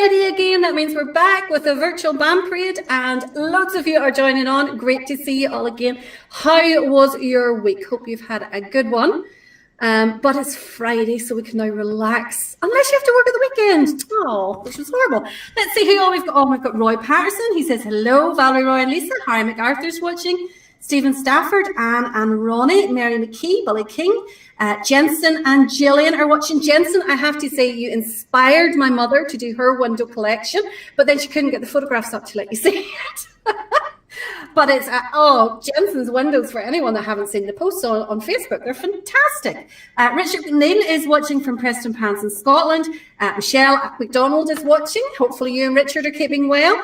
Friday again. That means we're back with a virtual band parade and lots of you are joining on. Great to see you all again. How was your week? Hope you've had a good one. But it's Friday, so we can now relax. Unless you have to work at the weekend. Oh, which was horrible. Let's see who all we've got. Oh, we've got Roy Patterson. He says hello. Valerie, Roy and Lisa. Harry MacArthur's watching. Stephen Stafford, Anne and Ronnie, Mary McKee, Billy King, Jensen and Gillian are watching. Jensen, I have to say you inspired my mother to do her window collection, but then she couldn't get the photographs up to let you see it. But it's, Jensen's windows, for anyone that haven't seen the posts on Facebook, they're fantastic. Richard Neil is watching from Preston Pans in Scotland. Michelle McDonald is watching. Hopefully you and Richard are keeping well.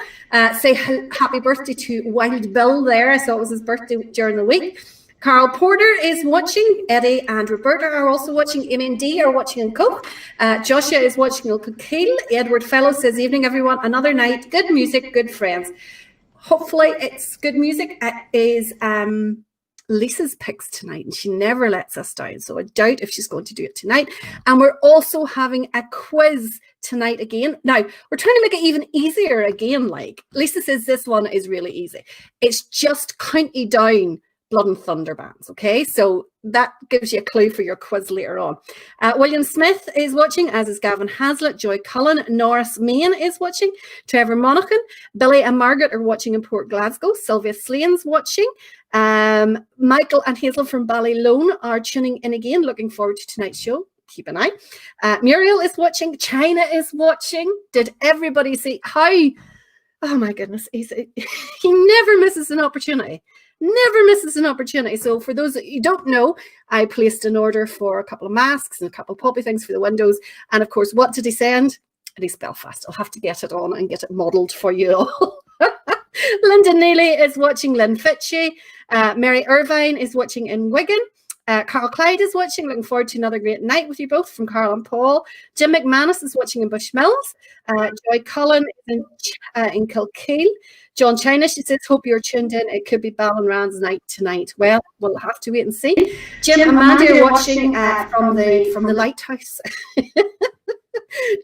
Say happy birthday to Wild Bill there. I saw it was his birthday during the week. Carl Porter is watching. Eddie and Roberta are also watching. Amy and Dee are watching in Cope. Joshua is watching in Kilkeel. Edward Fellows says, evening everyone, another night, good music, good friends. Hopefully it's good music. It is Lisa's picks tonight and she never lets us down. So I doubt if she's going to do it tonight. And we're also having a quiz tonight again. Now, we're trying to make it even easier again. Like Lisa says, this one is really easy. It's just county down Blood and Thunder bands, okay? So that gives you a clue for your quiz later on. William Smith is watching, as is Gavin Hazlitt, Joy Cullen, Norris Main is watching, Trevor Monaghan, Billy and Margaret are watching in Port Glasgow, Sylvia Slane's watching, Michael and Hazel from Ballylone are tuning in again, looking forward to tonight's show. Keep an eye. Muriel is watching, China is watching. Did everybody see how? Oh my goodness, he never misses an opportunity. Never misses an opportunity. So for those that you don't know, I placed an order for a couple of masks and a couple of poppy things for the windows. And of course, what did he send? At East Belfast. I'll have to get it on and get it modelled for you all. Linda Neely is watching, Lynn Fitchie. Mary Irvine is watching in Wigan. Carl Clyde is watching. Looking forward to another great night with you both from Carl and Paul. Jim McManus is watching in Bushmills. Joy Cullen is in Kilkeel. John China, she says, hope you're tuned in. It could be Ballinran's night tonight. Well, we'll have to wait and see. Jim and Mandy are watching from the lighthouse.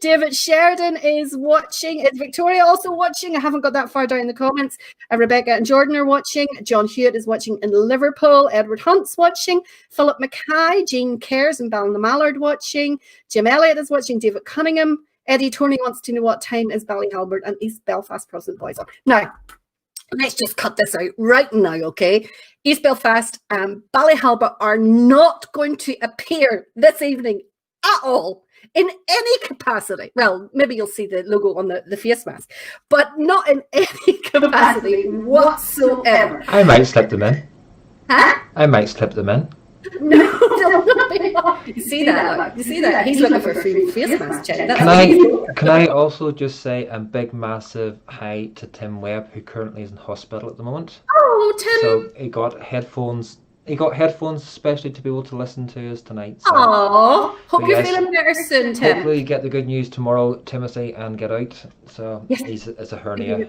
David Sheridan is watching. Is Victoria also watching? I haven't got that far down in the comments. Rebecca and Jordan are watching. John Hewitt is watching in Liverpool. Edward Hunt's watching. Philip Mackay, Jean Cares and Ballymagog watching. Jim Elliott is watching. David Cunningham. Eddie Tony wants to know what time is Ballyhalbert and East Belfast President Boys on. Now, let's just cut this out right now, okay? East Belfast and Ballyhalbert are not going to appear this evening at all in any capacity. Well, maybe you'll see the logo on the face mask, but not in any capacity whatsoever. I might slip them in. Huh? I might slip them in. No, you see that? Look. You see that? He's looking for a free face mask. Can I also just say a big, massive hi to Tim Webb, who currently is in hospital at the moment. Oh, Tim! So he got headphones. He got headphones especially to be able to listen to us tonight. So. Aww. Hope you're feeling better soon, Tim. Hopefully you get the good news tomorrow, Timothy, and get out. So yes. It's a hernia.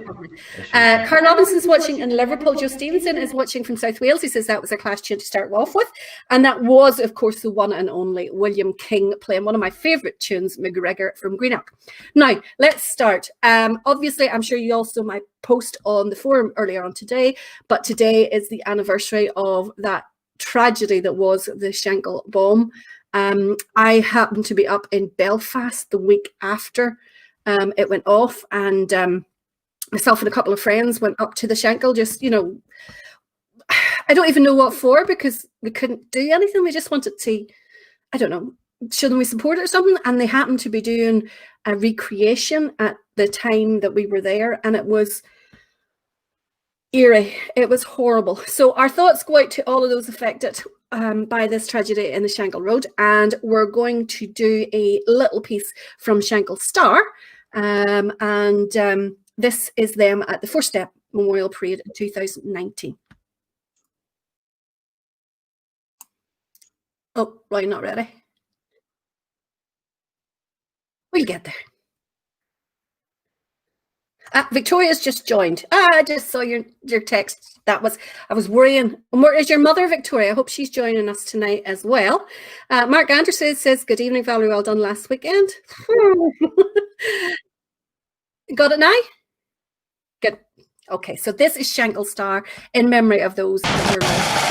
Carl Robinson's watching in Liverpool. Joe Stevenson is watching from South Wales. He says that was a class tune to start off with. And that was, of course, the one and only William King playing one of my favourite tunes, McGregor from Greenock. Now, let's start. Obviously, I'm sure you all saw my post on the forum earlier on today, but today is the anniversary of that tragedy that was the Shankill bomb. I happened to be up in Belfast the week after it went off, and myself and a couple of friends went up to the Shankill, just, you know, I don't even know what for, because we couldn't do anything. We just wanted to, I don't know, show them we support it or something, and they happened to be doing a recreation at the time that we were there, and it was eerie. It was horrible. So our thoughts go out to all of those affected by this tragedy in the Shankill Road, and we're going to do a little piece from Shankill Star, and this is them at the First Step Memorial Parade in 2019. Oh, right, not ready. We'll get there. Victoria's just joined. I just saw your text. I was worrying. Where is your mother, Victoria? I hope she's joining us tonight as well. Mark Anderson says, good evening, Valerie. Well done last weekend. You got it now? Good. Okay, so this is Shankill Star in memory of those that were lost.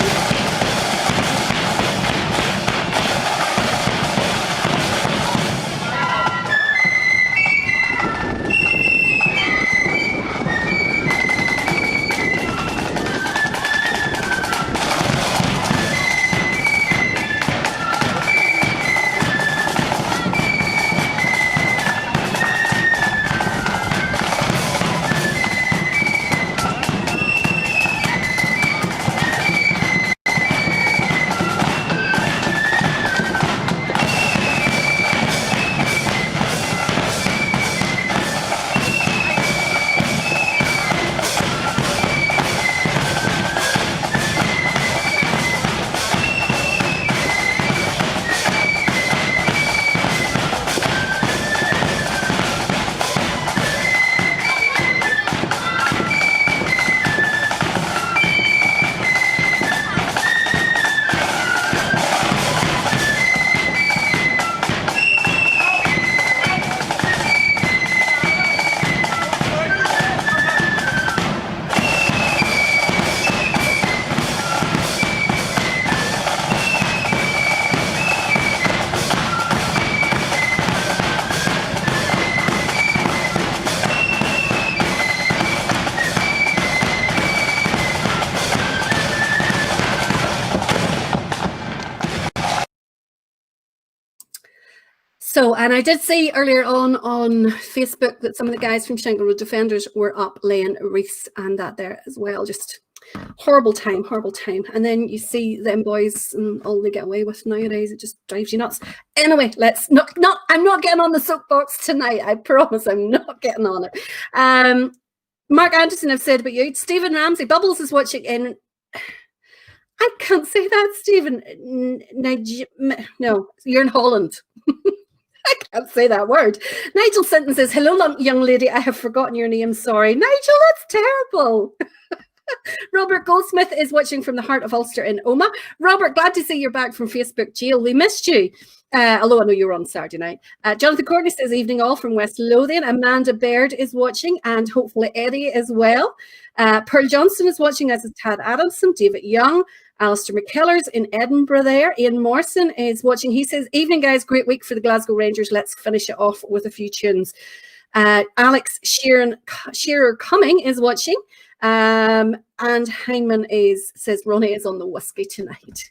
So, and I did see earlier on Facebook that some of the guys from Shankill Defenders were up laying wreaths and that there as well. Just horrible time, horrible time. And then you see them boys and all they get away with nowadays. It just drives you nuts. Anyway, let's not. I'm not getting on the soapbox tonight. I promise I'm not getting on it. Mark Anderson, I've said about you. Stephen Ramsey, Bubbles is watching in. I can't say that, Stephen. No, you're in Holland. I can't say that word. Nigel Sinton says, hello, young lady. I have forgotten your name. Sorry. Nigel, that's terrible. Robert Goldsmith is watching from the heart of Ulster in Omagh. Robert, glad to see you're back from Facebook jail. We missed you. Although I know you were on Saturday night. Jonathan Courtney says, evening all from West Lothian. Amanda Baird is watching and hopefully Eddie as well. Pearl Johnston is watching, as is Tad Adamson, David Young, Alistair McKellar's in Edinburgh there. Ian Morrison is watching. He says, evening guys, great week for the Glasgow Rangers. Let's finish it off with a few tunes. Alex Shearer Cumming is watching. And Hangman says, Ronnie is on the whiskey tonight.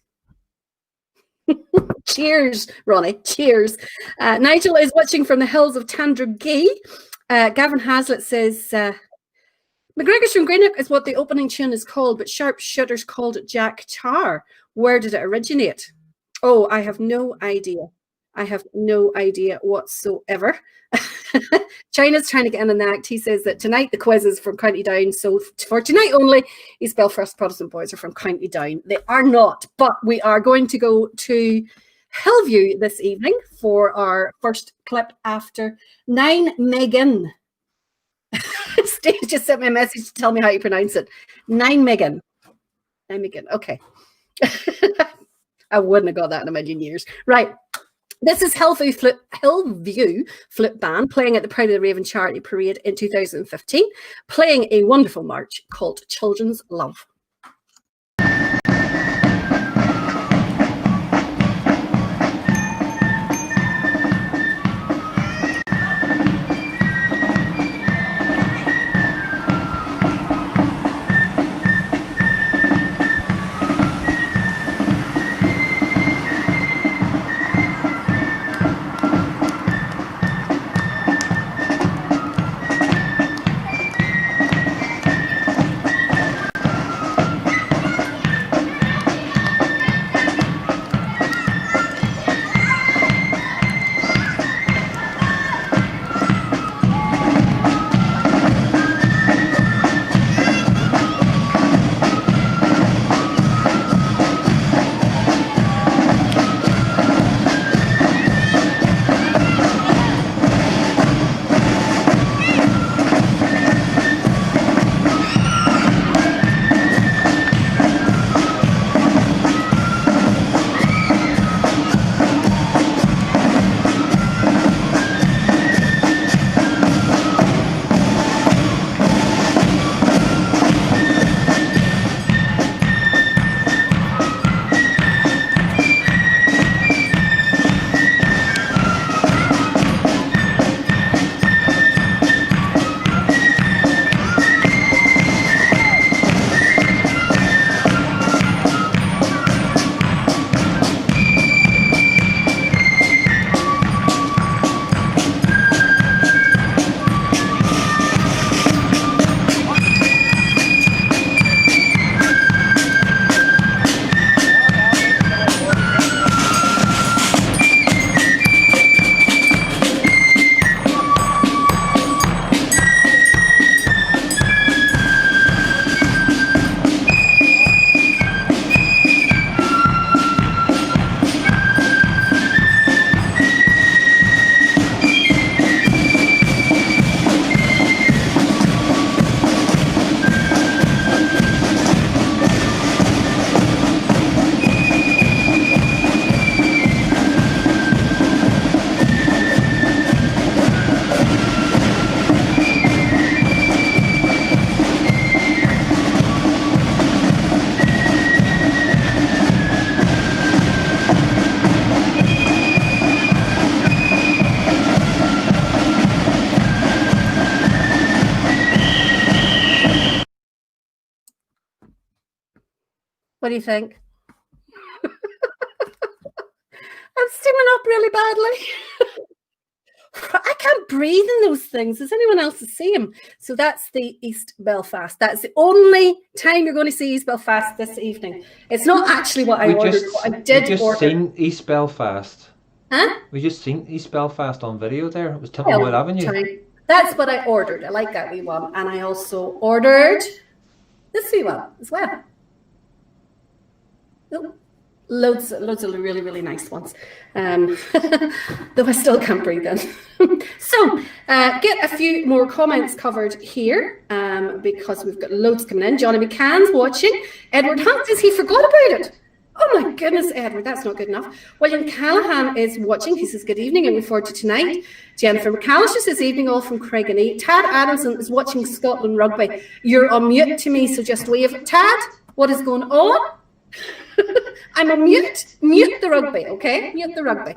Cheers, Ronnie. Cheers. Nigel is watching from the hills of Drumderg. Gavin Hazlitt says, McGregor's from Greenock is what the opening tune is called, but Sharpshooters called it Jack Tar. Where did it originate? Oh, I have no idea. I have no idea whatsoever. China's trying to get in an act. He says that tonight the quiz is from County Down. So for tonight only, East Belfast Protestant boys are from County Down. They are not, but we are going to go to Hillview this evening for our first clip after 9 Megan. Steve just sent me a message to tell me how you pronounce it. 9 Megan. 9 Megan. Okay. I wouldn't have got that in a million years. Right. This is Hillview Flip Band playing at the Pride of the Raven Charity Parade in 2015, playing a wonderful march called Children's Love. What do you think? I'm steaming up really badly. I can't breathe in those things. Is anyone else the same? So that's the East Belfast. That's the only time you're going to see East Belfast this evening. It's not actually what I ordered. I did just order. Seen East Belfast. Huh? We just seen East Belfast on video there. It was Tipperwood Avenue. That's what I ordered. I like that wee one. And I also ordered this wee one as well. Oh, loads of really, really nice ones. Though I still can't breathe in. So get a few more comments covered here because we've got loads coming in. Johnny McCann's watching. Edward Hunt says he forgot about it. Oh my goodness, Edward, that's not good enough. William Callahan is watching. He says, good evening, and look forward to tonight. Jennifer McAllister says, evening all from Craigenea. Tad Adamson is watching Scotland Rugby. You're on mute to me, so just wave. Tad, what is going on? I'm on mute. Mute the rugby, okay? Mute the rugby.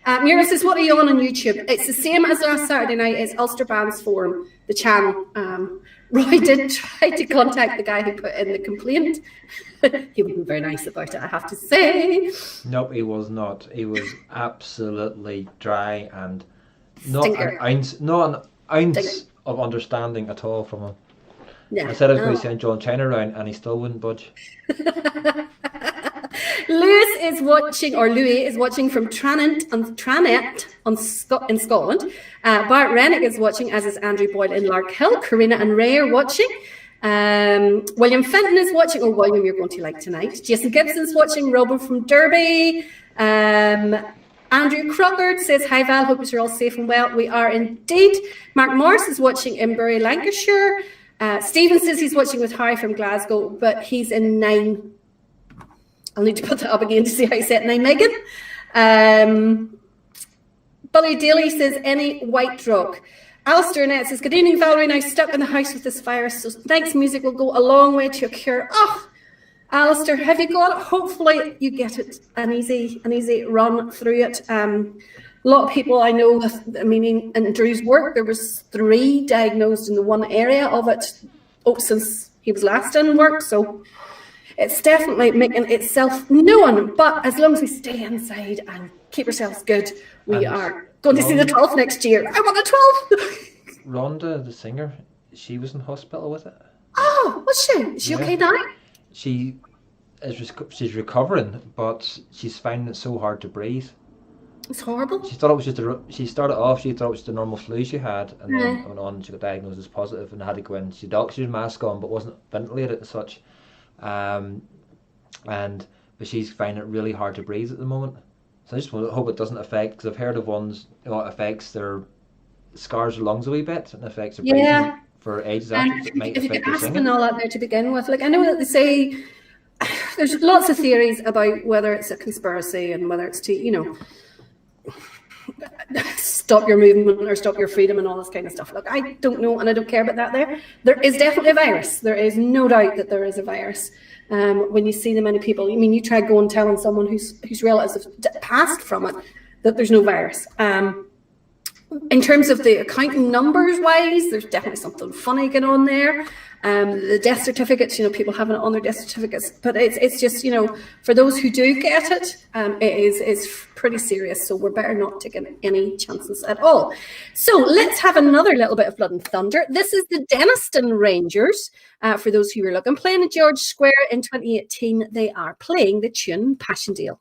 Mira says, what are you on YouTube? It's the same as last Saturday night. It's Ulster Bands Forum, the channel. Roy did try to contact the guy who put in the complaint. He wasn't very nice about it, I have to say. Nope, he was not. He was absolutely dry and not Stinker. an ounce of understanding at all from him. Yeah. I said I was going to send John China around and he still wouldn't budge. Louis is watching from Tranent in Scotland. Bart Rennick is watching, as is Andrew Boyle in Larkhill. Karina and Ray are watching. William Fenton is watching. Oh, William, you're going to like tonight. Jason Gibson's watching. Robin from Derby. Andrew Crockard says, hi Val, hope you're all safe and well. We are indeed. Mark Morris is watching in Bury, Lancashire. Stephen says he's watching with Harry from Glasgow, but he's in 9. I'll need to put that up again to see how you say it, 9 Megan. Bully Daly says, any white rock. Alistair Annette says, good evening, Valerie. Now stuck in the house with this virus, so tonight's music will go a long way to a cure. Oh, Alistair, have you got it? Hopefully you get it an easy run through it. A lot of people I know in Drew's work, there was 3 diagnosed in the one area of it since he was last in work, so it's definitely making itself known. But as long as we stay inside and keep ourselves good, we are going to see the 12th next year. I want the 12th. Rhonda, the singer, she was in hospital with it. Oh, was she? Is she okay now? She's recovering, but she's finding it so hard to breathe. It's horrible. She thought it was just she thought it was just a normal flu she had, and then went on. She got diagnosed as positive and had to go in. She had oxygen mask on, but wasn't ventilated as such. But she's finding it really hard to breathe at the moment. So I just hope it doesn't affect, because I've heard of ones, it affects their scars their lungs a wee bit and affects their breathing for ages after. It might if you affect get their asthma singing. and all that there to begin with, like I know that they say there's lots of theories about whether it's a conspiracy and whether it's to stop your movement or stop your freedom and all this kind of stuff. Look, I don't know and I don't care about that. There is definitely a virus. There is no doubt that there is a virus. When you see the many people, you try going telling someone whose relatives have passed from it that there's no virus. In terms of the accounting numbers wise, there's definitely something funny going on there. The death certificates, people having it on their death certificates, but it's just, for those who do get it, it's pretty serious. So we're better not taking any chances at all. So let's have another little bit of blood and thunder. This is the Denniston Rangers. For those who are looking, playing at George Square in 2018, they are playing the tune Passchendaele.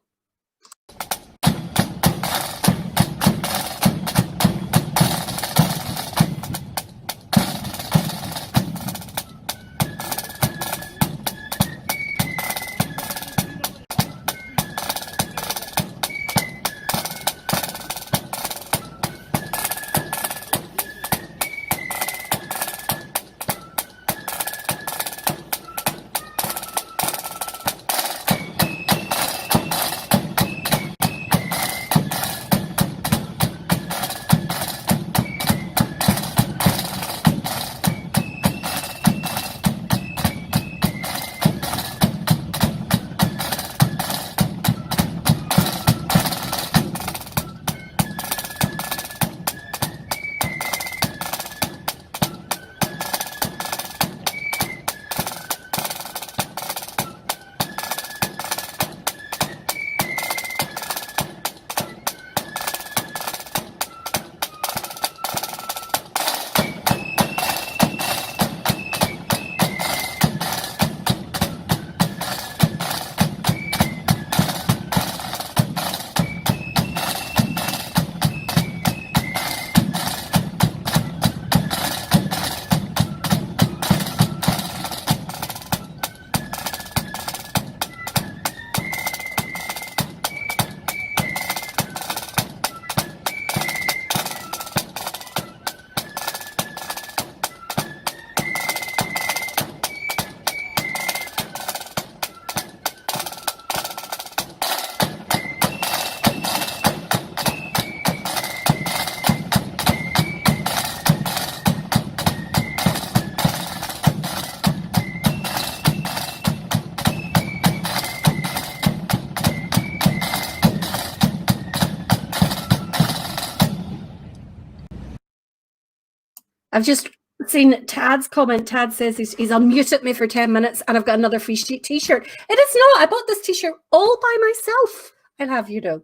I've just seen Tad's comment. Tad says he's unmuted me for 10 minutes and I've got another free t-shirt. It is not. I bought this t-shirt all by myself. I'll have you know.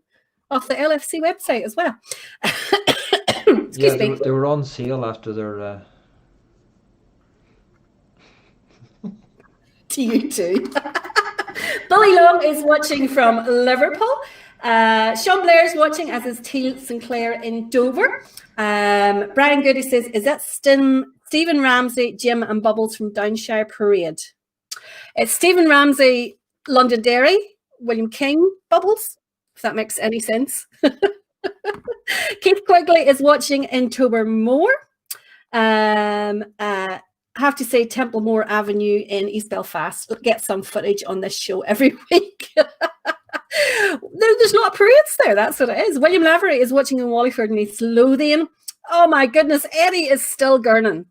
Off the LFC website as well. Excuse me. They were on sale after their... To you too. Billy Long is watching from Liverpool. Sean Blair is watching, as is Teal Sinclair in Dover. Brian Goody says, is that Stephen Ramsey, Jim and Bubbles from Downshire Parade? It's Stephen Ramsey, Londonderry, William King, Bubbles, if that makes any sense. Keith Quigley is watching in Tobermore. I have to say Templemore Avenue in East Belfast. Get some footage on this show every week. There's a lot of parades there. That's what it is. William Lavery is watching in Wallingford and East Lothian. Oh my goodness, Eddie is still gurning.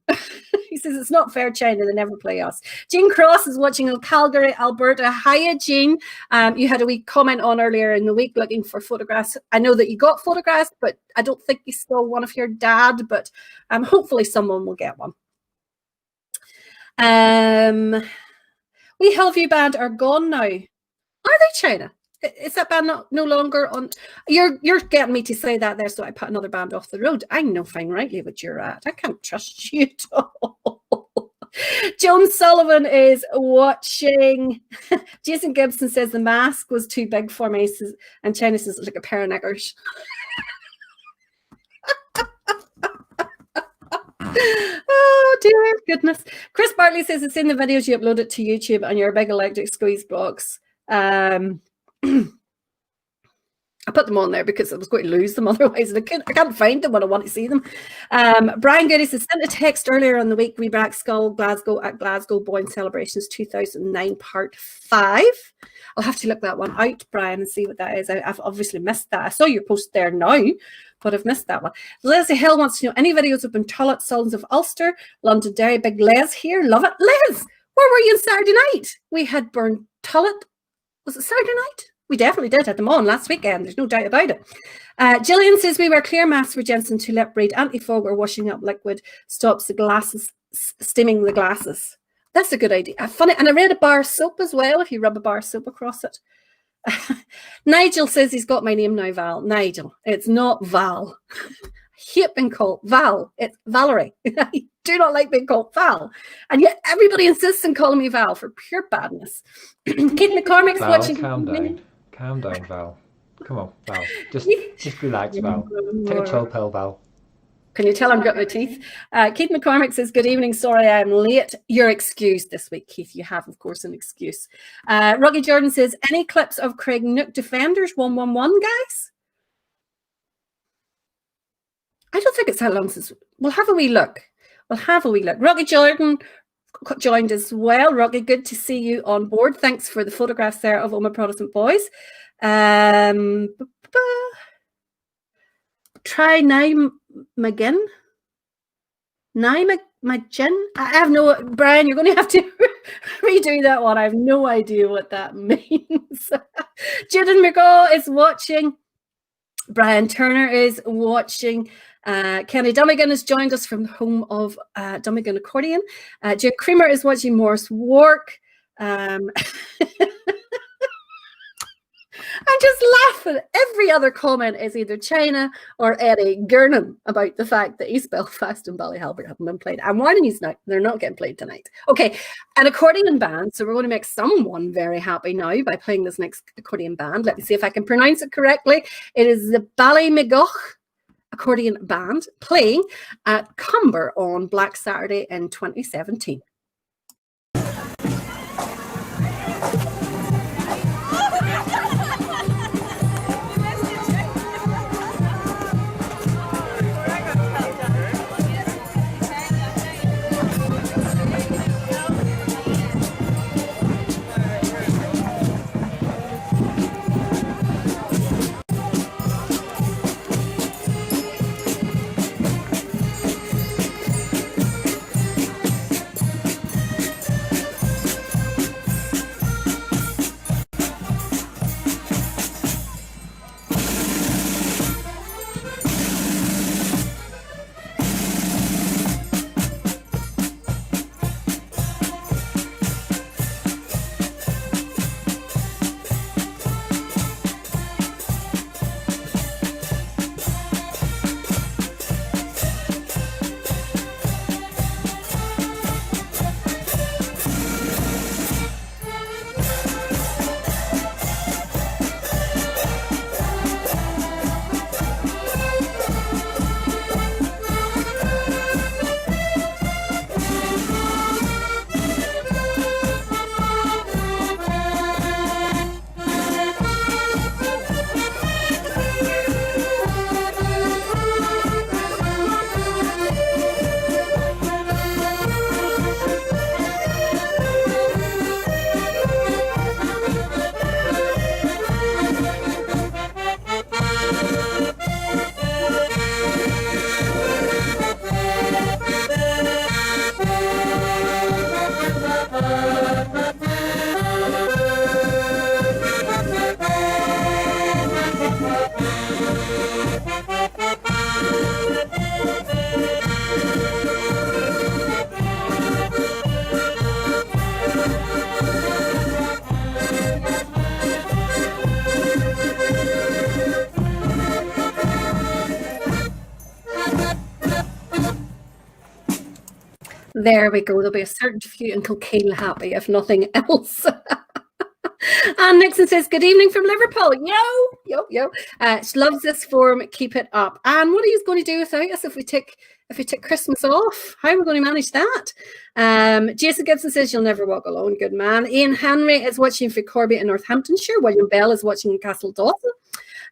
He says it's not fair, China. They never play us. Jean Cross is watching in Calgary, Alberta. Hiya, Jean. You had a wee comment on earlier in the week looking for photographs. I know that you got photographs, but I don't think you stole one of your dad. But hopefully someone will get one. We Hillview band are gone now. Are they, China? Is that band no longer on? You're getting me to say that there, so I put another band off the road. I know fine rightly what you're at. I can't trust you at all. Joan Sullivan is watching. Jason Gibson says the mask was too big for me, and China says it's like a pair of knickers. Oh dear goodness. Chris Bartley says it's in the videos you uploaded to YouTube on your big electric squeeze box. I put them on there because I was going to lose them otherwise. I can't find them when I want to see them. Brian Goody says, sent a text earlier on the week, Rebrack Skull, Glasgow at Glasgow Bonn Celebrations 2009 Part 5. I'll have to look that one out, Brian, and see what that is. I've obviously missed that. I saw your post there now, but I've missed that one. Leslie Hill wants to know, any videos of Buntullett, Sons of Ulster, Londonderry, Big Les here. Love it. Les, where were you on Saturday night? We had Buntullett. Was it Saturday night? We definitely did. Had them on last weekend. There's no doubt about it. Gillian says we wear clear masks for Jensen to lip breed. Anti-fog or washing up liquid stops the glasses, steaming the glasses. That's a good idea. Funny. And I read a bar soap as well, if you rub a bar soap across it. Nigel says he's got my name now, Val. Nigel. It's not Val. Hate being called Val. It's Valerie. I do not like being called Val. And yet everybody insists on calling me Val for pure badness. Kate McCormick's Val, watching. calm down. Calm down, Val. Come on, Val. Just relax, Val. Take a chill pill, Val. Can you tell I'm got my teeth? Keith McCormick says, good evening. Sorry, I'm late. You're excused this week, Keith. You have, of course, an excuse. Ruggy Jordan says, any clips of Craig Nook Defenders 111, guys? I don't think it's that long since. We'll have a wee look. Ruggy Jordan joined as well. Ruggy, good to see you on board. Thanks for the photographs there of all my Protestant boys. Try now McGinn. I have no, Brian, you're going to have to redo that one. I have no idea what that means. Juden McGaw is watching. Brian Turner is watching. Kenny Dummigan has joined us from the home of Dummigan Accordion. Jim Creamer is watching Morris Wark. I'm just laughing. Every other comment is either China or Eddie Gurnan about the fact that East Belfast and Ballyhalbert haven't been played. I'm warning you now, they're not getting played tonight. Okay, an accordion band. So we're going to make someone very happy now by playing this next accordion band. Let me see if I can pronounce it correctly. It is the Ballymagog accordion band playing at Cumber on Black Saturday in 2017. There we go. There'll be a certain few in Kilkeel happy, if nothing else. And Nixon says, good evening from Liverpool. Yo. She loves this form. Keep it up. And what are you going to do without us if we take Christmas off? How are we going to manage that? Jason Gibson says, you'll never walk alone. Good man. Ian Henry is watching for Corby in Northamptonshire. William Bell is watching in Castle Dawson.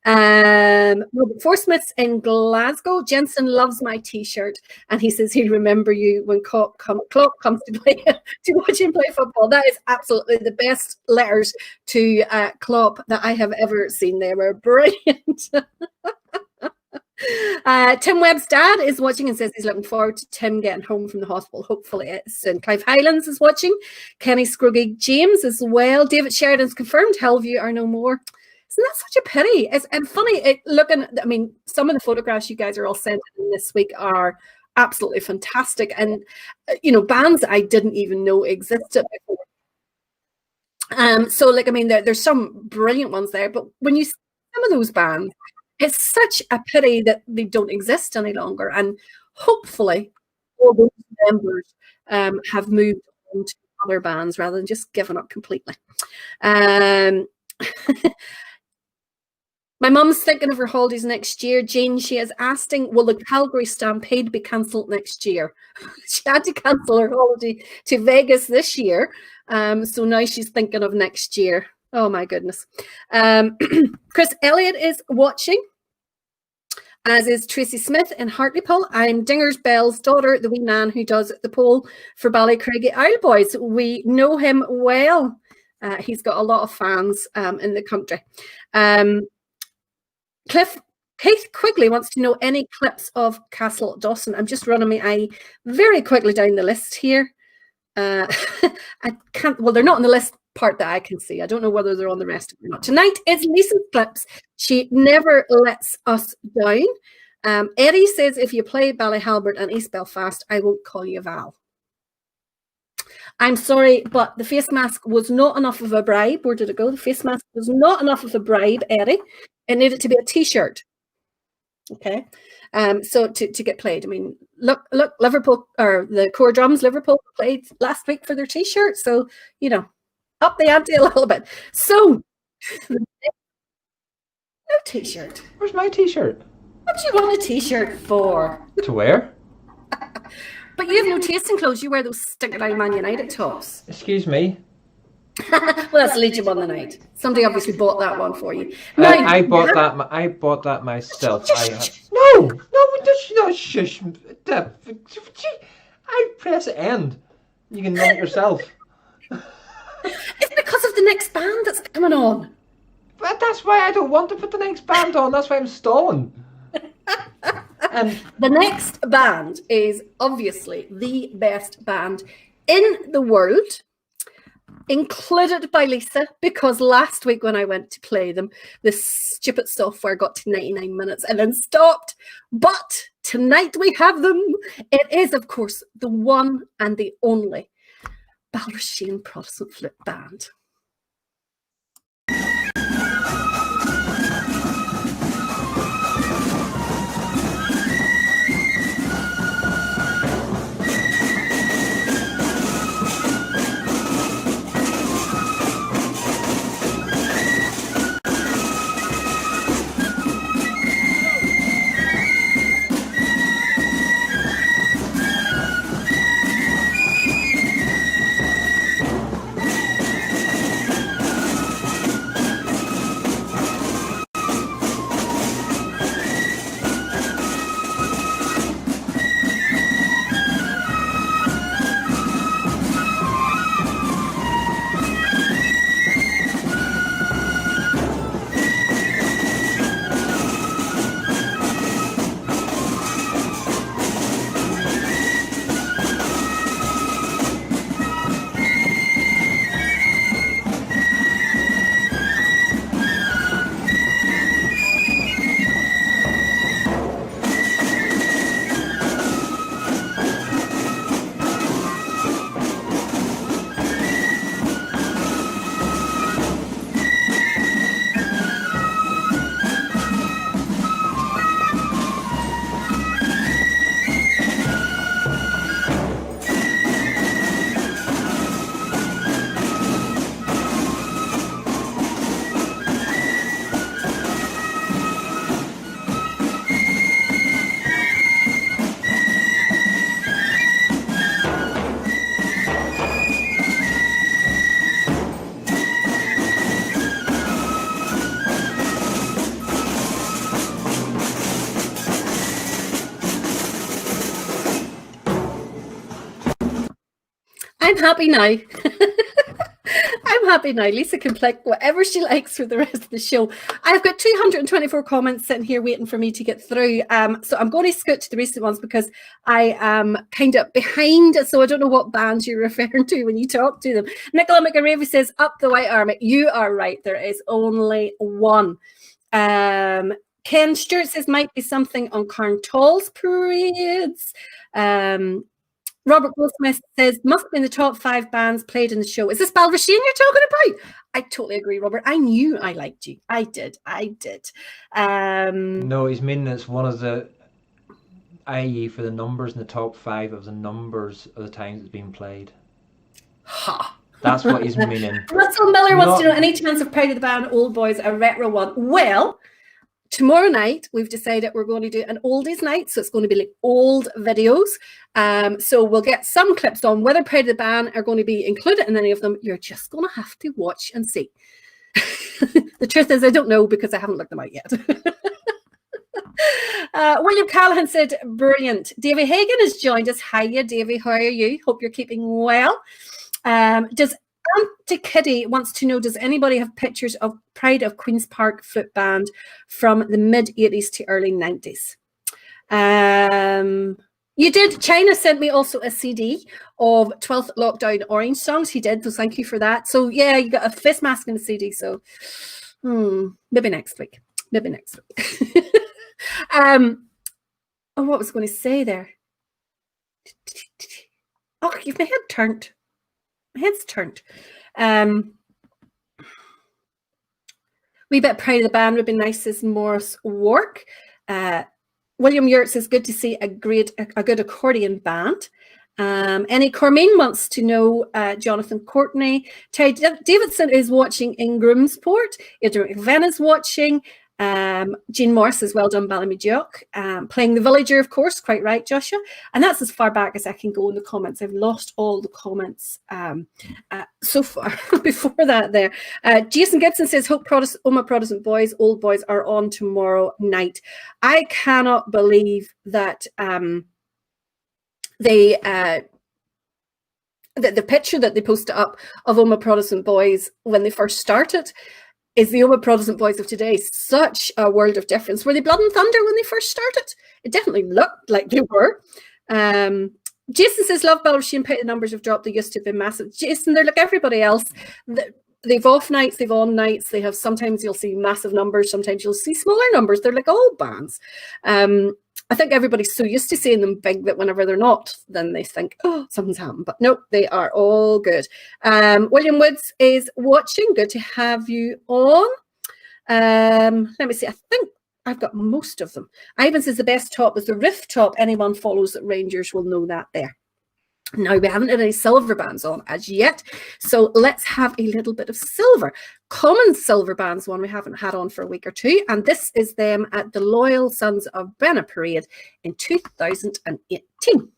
Robert Forsmith's in Glasgow. Jensen loves my t-shirt, and he says he'll remember you when Klopp comes to play to watch him play football. That is absolutely the best letters to Klopp that I have ever seen. They were brilliant. Tim Webb's dad is watching and says he's looking forward to Tim getting home from the hospital. Hopefully it's soon. Clive Highlands is watching. Kenny Scruggy James as well. David Sheridan's confirmed Hillview are no more. Isn't that such a pity? And funny, some of the photographs you guys are all sending in this week are absolutely fantastic. And, bands I didn't even know existed before. There's some brilliant ones there. But when you see some of those bands, it's such a pity that they don't exist any longer. And hopefully all those members have moved on to other bands rather than just giving up completely. My mum's thinking of her holidays next year. Jane, she is asking, will the Calgary Stampede be cancelled next year? She had to cancel her holiday to Vegas this year. So now she's thinking of next year. Oh, my goodness. Chris Elliott is watching, as is Tracy Smith in Hartlepool. I'm Dingers Bell's daughter, the wee man who does the poll for Ballycraigie Isle Boys. We know him well. He's got a lot of fans in the country. Keith Quigley wants to know any clips of Castle Dawson. I'm just running my eye very quickly down the list here. I can't, well, they're not on the list part that I can see. I don't know whether they're on the rest or not. Tonight is Lisa's clips. She never lets us down. Eddie says, if you play Ballyhalbert and East Belfast, I won't call you Val. I'm sorry, but the face mask was not enough of a bribe. Where did it go? The face mask was not enough of a bribe, Eddie. It needed to be a t-shirt. Okay. So to get played. I mean, look, Liverpool, or the core drums, Liverpool played last week for their t-shirt. So, up the ante a little bit. So no t-shirt. Where's my t-shirt? What do you want a t-shirt for? To wear? But you have no taste in clothes. You wear those stinking Man United tops. Excuse me. Well, that's Legion on the night. Somebody obviously bought that one for you. I bought that myself. No, shush. I press end. You can know it yourself. It's because of the next band that's coming on. But that's why I don't want to put the next band on. That's why I'm stalling. And the next band is obviously the best band in the world, included by Lisa, because last week when I went to play them, this stupid software got to 99 minutes and then stopped. But tonight we have them. It is, of course, the one and the only Balrashane Protestant Flute Band. I'm happy now. I'm happy now. Lisa can click whatever she likes for the rest of the show. I've got 224 comments sitting here waiting for me to get through. So I'm going to scoot to the recent ones because I am kind of behind. So I don't know what bands you're referring to when you talk to them. Nicola McAravey says, up the White Army. You are right. There is only one. Ken Stewart says, might be something on Carntall's parades. Robert Goldsmith says, must be in the top 5 bands played in the show. Is this Balrashane you're talking about? I totally agree, Robert. I knew I liked you. I did. No, he's meaning it's one of the, i.e. for the numbers in the top 5 of the numbers of the times it's been played. Ha! That's what he's meaning. Russell Miller wants to know, any chance of Pride of the Band, Old Boys, a retro one? Well, tomorrow night, we've decided we're going to do an oldies night, so it's going to be like old videos. So we'll get some clips on. Whether Pride of the Band are going to be included in any of them, you're just going to have to watch and see. The truth is, I don't know because I haven't looked them out yet. William Callahan said, brilliant. Davy Hagan has joined us. Hiya, Davy. How are you? Hope you're keeping well. Does Auntie Kitty wants to know, does anybody have pictures of Pride of Queen's Park flute band from the mid-80s to early 90s? You did. China sent me also a CD of 12th Lockdown Orange songs. He did, so thank you for that. So yeah, you got a face mask and a CD, so maybe next week. Oh, what was I going to say there? Oh, you've my head turned. My head's turned. Wee bit Pride of the Band would be nice, says Morris Wark. William Yurt says, good to see a good accordion band. Any Cormain wants to know, Jonathan Courtney. Terry Davidson is watching in Grimsport. Adrian McVen is watching. Jean Morris is well done, Ballymagog. Playing the Villager, of course, quite right, Joshua. And that's as far back as I can go in the comments. I've lost all the comments so far before that there. Jason Gibson says, hope Oma Protestant Boys, Old Boys are on tomorrow night. I cannot believe that the picture that they posted up of Oma Protestant Boys when they first started is the Oma Protestant Boys of today. Such a world of difference. Were they Blood and Thunder when they first started? It definitely looked like they were. Jason says, love Balrashane, the numbers have dropped. They used to have been massive. Jason, they're like everybody else. They've off nights, they've on nights. They have, sometimes you'll see massive numbers, sometimes you'll see smaller numbers. They're like all bands. I think everybody's so used to seeing them big that whenever they're not, then they think, oh, something's happened. But nope, they are all good. William Woods is watching. Good to have you on. Let me see. I think I've got most of them. Ivan says the best top is the riff top. Anyone follows Rangers will know that there. Now, we haven't had any silver bands on as yet, so let's have a little bit of silver. Common silver bands, one we haven't had on for a week or two, and this is them at the Loyal Sons of Benna Parade in 2018.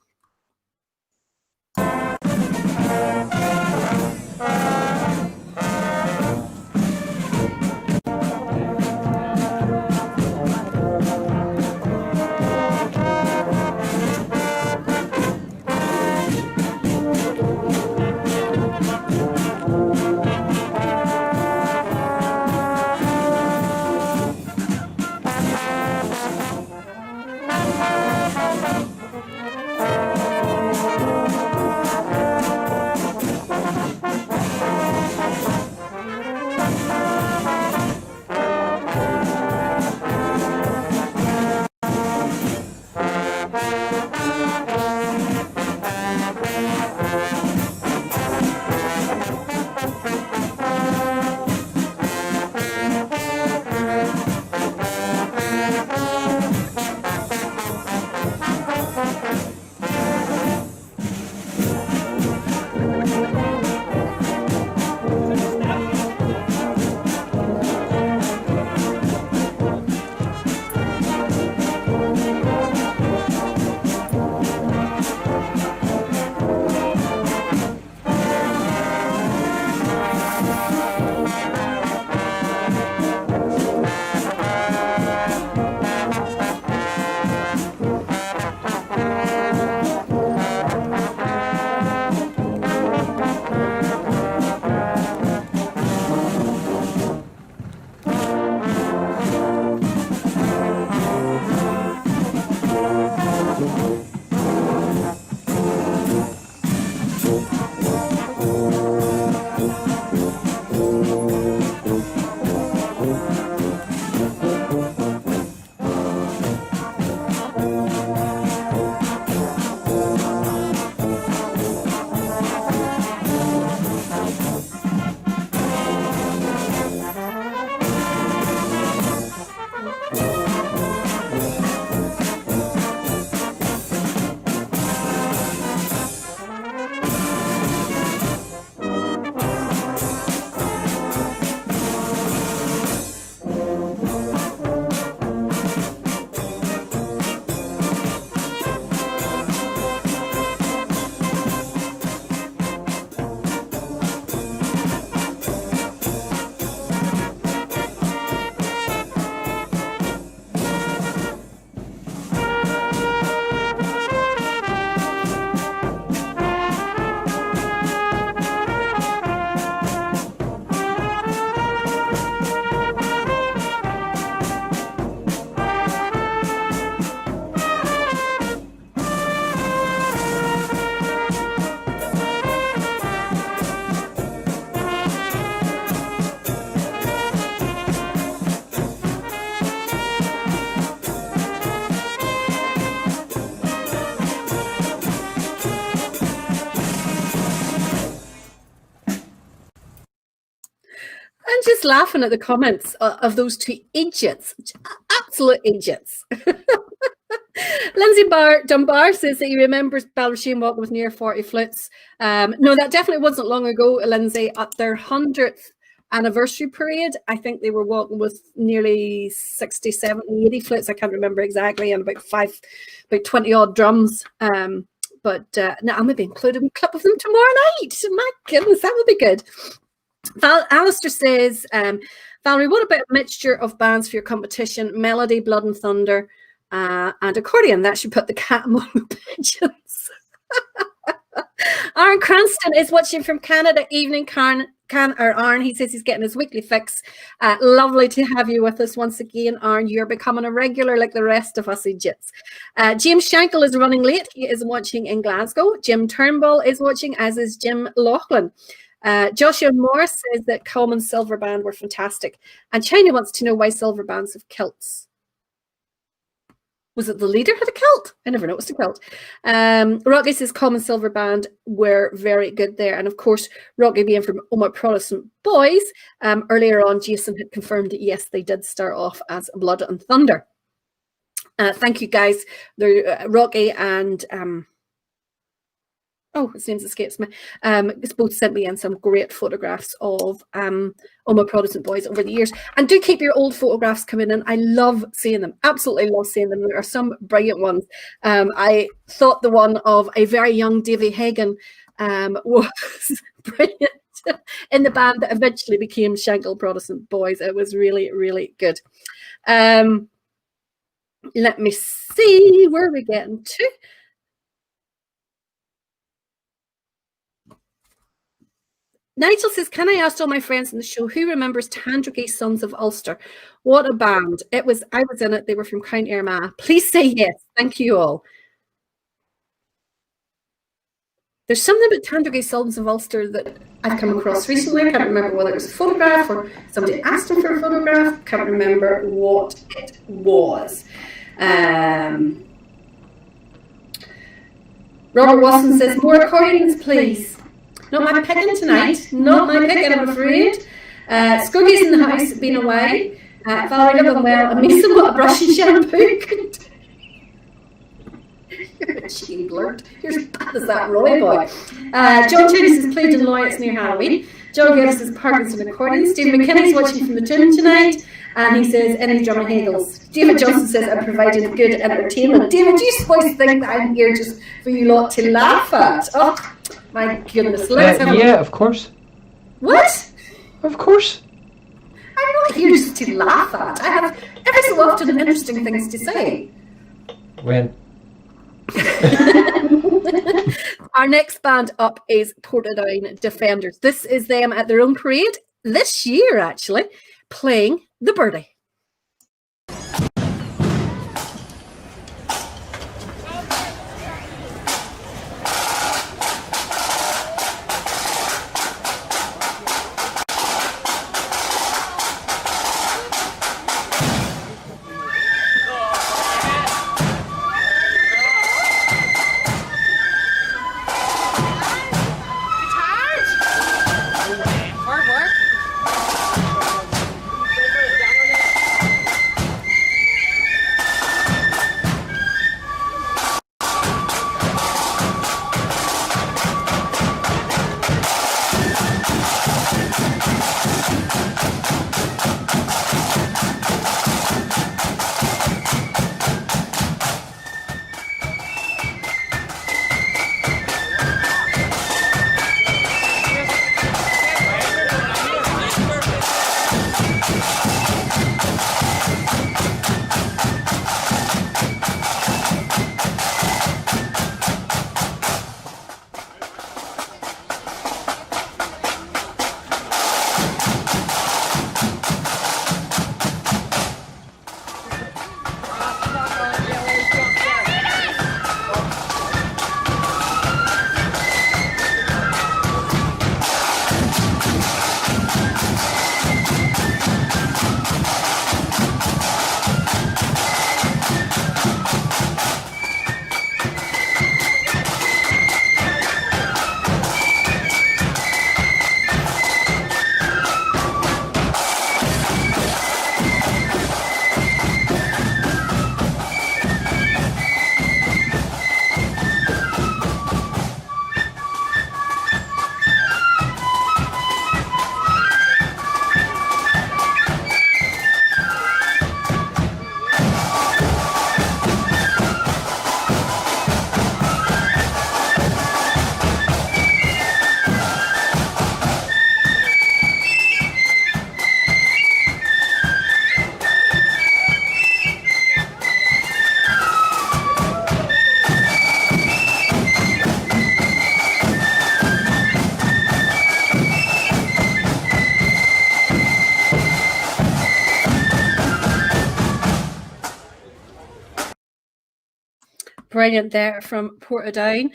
I'm just laughing at the comments of those two idiots, absolute idiots. Lindsay Dunbar says that he remembers Balrashane walking with near 40 flutes. No, that definitely wasn't long ago, Lindsay. At their 100th anniversary parade, I think they were walking with nearly 60, 70, 80 flutes. I can't remember exactly, and about 20 odd drums. But no, I'll maybe include a clip of them tomorrow night. My goodness, that would be good. Alistair says, Valerie, what about a mixture of bands for your competition? Melody, Blood and Thunder, and accordion. That should put the cat among the pigeons. Aaron Cranston is watching from Canada. Evening, Aaron. He says he's getting his weekly fix. Lovely to have you with us once again, Aaron. You're becoming a regular like the rest of us idiots. James Shankill is running late. He is watching in Glasgow. Jim Turnbull is watching, as is Jim Laughlin. Joshua Morris says that Coleman Silver Band were fantastic. And China wants to know why silver bands have kilts. Was it the leader had a kilt? I never noticed a kilt. Rocky says Common Silver Band were very good there. And of course, Rocky being from Oma Protestant Boys, earlier on, Jason had confirmed that yes, they did start off as Blood and Thunder. Thank you, guys. Rocky and his name escapes me. It's both sent me in some great photographs of Oma Protestant Boys over the years. And do keep your old photographs coming in. I love seeing them. Absolutely love seeing them. There are some brilliant ones. I thought the one of a very young Davy Hagan was brilliant in the band that eventually became Shankill Protestant Boys. It was really, really good. Let me see where we're getting to. Nigel says, can I ask all my friends in the show who remembers Tandragee Sons of Ulster? What a band. I was in it. They were from County Armagh. Please say yes. Thank you all. There's something about Tandragee Sons of Ulster that I've come across recently. I can't remember whether it was a photograph or somebody asked him for a photograph. Can't remember what it was. Robert Watson says, more accordions, please. Not my picking tonight. Not my picking, I'm afraid. Scruggy's in the house, been away. Valerie living well. And Mason, what a brush and shampoo could do. You're a cheeky blurt. You're as bad as that Roy boy. John Tony says, played in Lloyd's near Halloween. John Gibbs says, Parkinson accordions. David McKinney's watching from the gym tonight. And he says, any drum Hegels. David Johnson says, I'm providing good entertainment. David, do you suppose think that I'm here just for you lot to laugh at? Oh, my goodness. Yeah, of course. What? Of course. I'm not here just to laugh at. I have every so often interesting things to say. When? Our next band up is Portadown Defenders. This is them at their own parade this year, actually, playing the Birdie. Brilliant there from Portadown.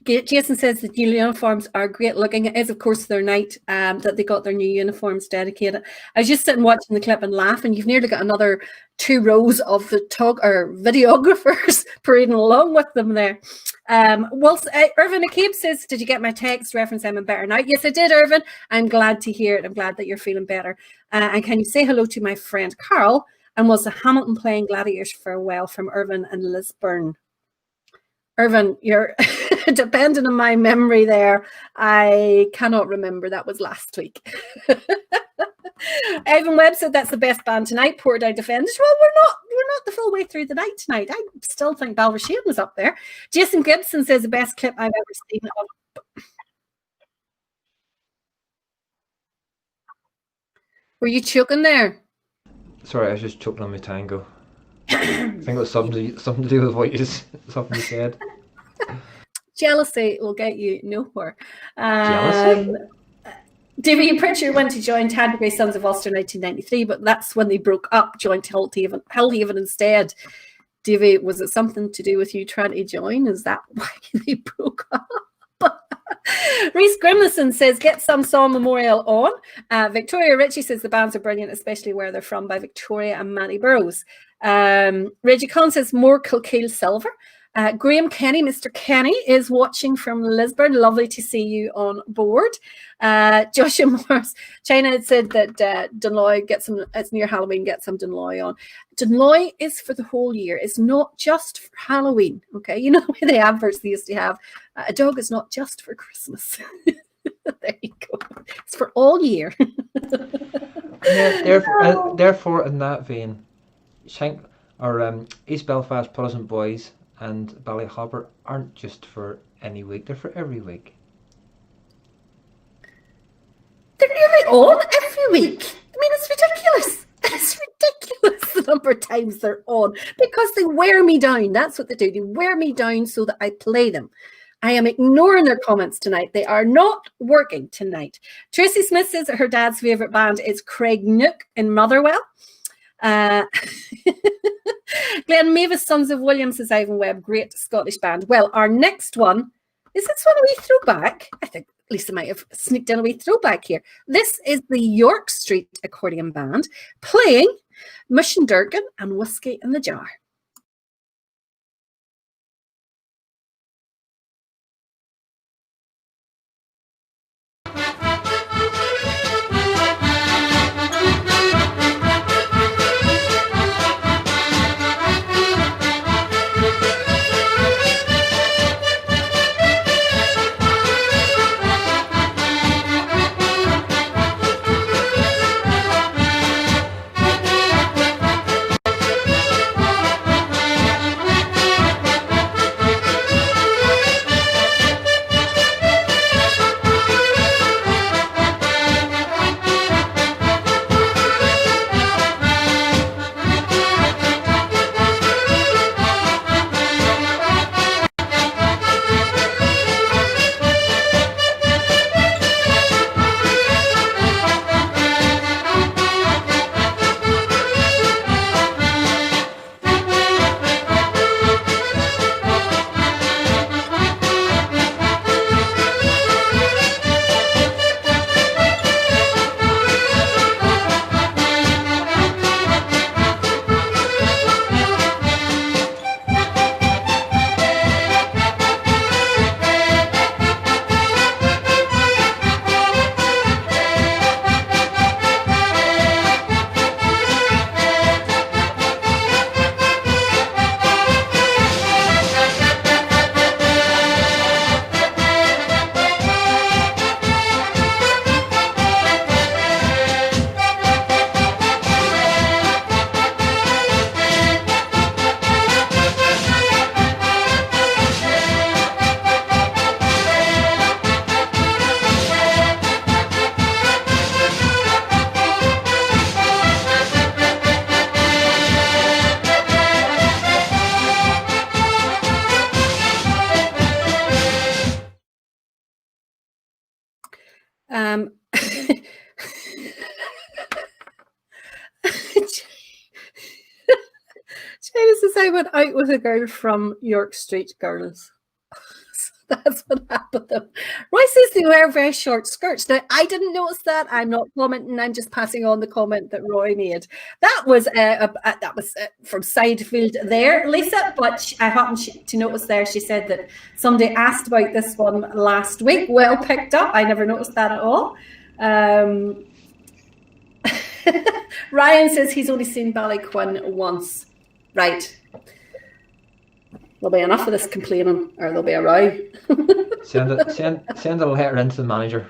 Jason says the new uniforms are great looking. It is, of course, their night that they got their new uniforms dedicated. I was just sitting watching the clip and laughing. You've nearly got another 2 rows of the videographers parading along with them there. Irvine McCabe says, did you get my text reference? I'm better now. Yes, I did, Irvine. I'm glad to hear it. I'm glad that you're feeling better. And can you say hello to my friend Carl? And was the Hamilton playing Gladiators farewell from Irvine and Lisburn? Irvine, you're depending on my memory there. I cannot remember. That was last week. Evan Webb said that's the best band tonight, Portadown Defenders. Well, we're not the full way through the night tonight. I still think Balrashane was up there. Jason Gibson says the best clip I've ever seen of. Were you choking there? Sorry, I was just choking on my tango. I think it was something to do with what you said. Jealousy will get you nowhere. Jealousy? Davy Pritchard went to join Tadbury Sons of Ulster in 1993, but that's when they broke up, joined Hillview instead. Davy, was it something to do with you trying to join? Is that why they broke up? Reese Grimlison says, get some Song Memorial on. Victoria Ritchie says the bands are brilliant, especially where they're from, by Victoria and Manny Burrows. Reggie Collins says, more Kilkeel Silver. Graham Kenny, Mr. Kenny, is watching from Lisburn. Lovely to see you on board. Joshua Morris, China had said that Dunloy, it's near Halloween, get some Dunloy on. Dunloy is for the whole year. It's not just for Halloween, okay? You know the adverts they used to have. A dog is not just for Christmas. There you go. It's for all year. Therefore, in that vein, East Belfast Protestant boys and Ballyhopper aren't just for any week, they're for every week. They're nearly on every week. I mean, it's ridiculous. It's ridiculous the number of times they're on, because they wear me down. That's what they do. They wear me down so that I play them. I am ignoring their comments tonight. They are not working tonight. Tracy Smith says that her dad's favourite band is Craig Nook in Motherwell. Glenmavis Sons of William says Ivan Webb, great Scottish band. Well, our next one, is this one a wee throwback? I think Lisa might have sneaked in a wee throwback here. This is the York Street Accordion Band playing Mission Durkin and Whiskey in the Jar. Shayna says, I went out with a girl from York Street Girls. That's what happened to them. Roy says they wear very short skirts. Now, I didn't notice that. I'm not commenting. I'm just passing on the comment that Roy made. That was from Sidefield there, Lisa. But I happened to notice there. She said that somebody asked about this one last week. Well picked up. I never noticed that at all. Ryan says he's only seen Ballyquin once. Right. There'll be enough of this complaining, or there'll be a row. Send a letter into the manager.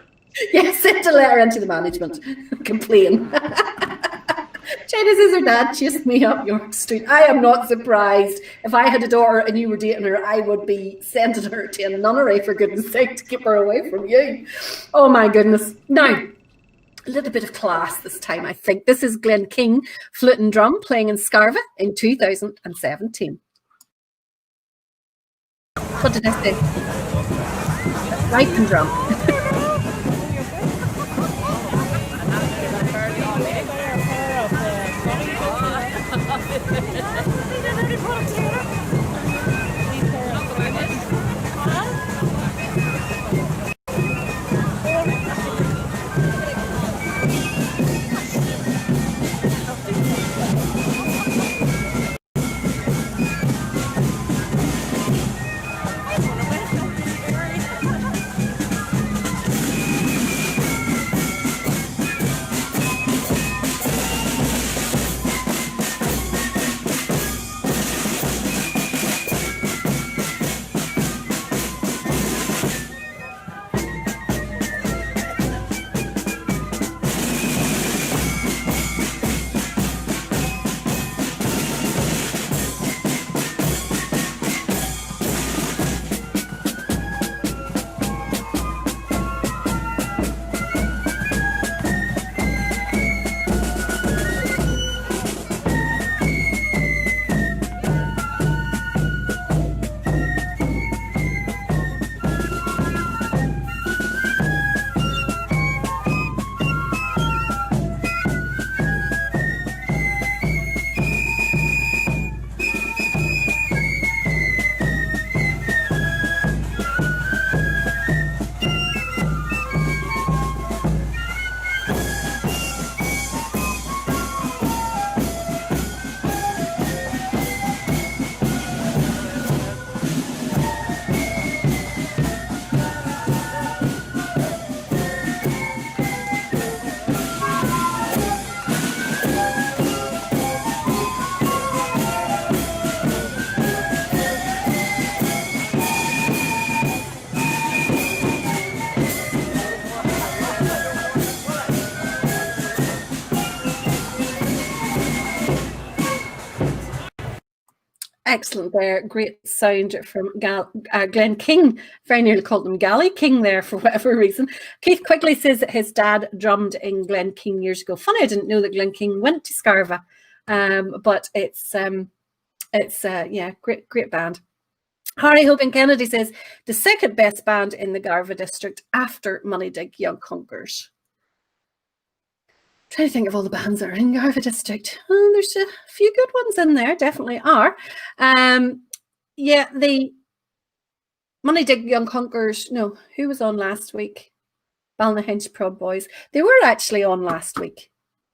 Yeah, send a letter into the management. Complain. China says her dad chased me up York Street. I am not surprised. If I had a daughter and you were dating her, I would be sending her to a nunnery, for goodness sake, to keep her away from you. Oh my goodness. Now, a little bit of class this time, I think. This is Glenkeen flute and drum playing in Scarva in 2017. What did I say? Pipe and drum. Excellent there. Great sound from Glenkeen. Very nearly called them Galleyking there for whatever reason. Keith Quigley says that his dad drummed in Glenkeen years ago. Funny, I didn't know that Glenkeen went to Scarva, but it's yeah, great band. Harry Hogan Kennedy says the second best band in the Garva district after Moneydig Young Conkers. Trying to think of all the bands that are in Garva district. Oh, there's a few good ones in there, definitely are. Yeah, the Moneydig Young Conkers. No, who was on last week? Ballyhenge Prod Boys. They were actually on last week.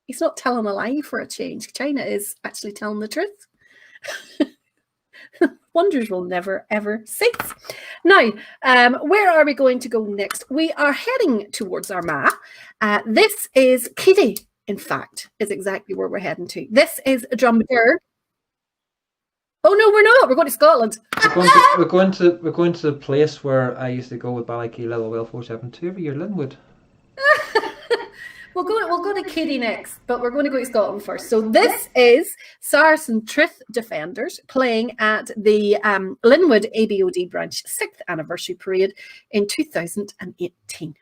He's not telling a lie for a change. China is actually telling the truth. Wonders will never ever cease. Now, where are we going to go next? We are heading towards Armagh. This is Kitty, in fact, is exactly where we're heading to. This is Drumderg. Oh no, we're not. We're going to Scotland. We're going to the place where I used to go with Ballykey Level Well 472 every year, Linwood. We'll go to Kitty next, but we're going to go to Scotland first. So this is Saracen Defenders playing at the Linwood ABOD branch 6th anniversary parade in 2018.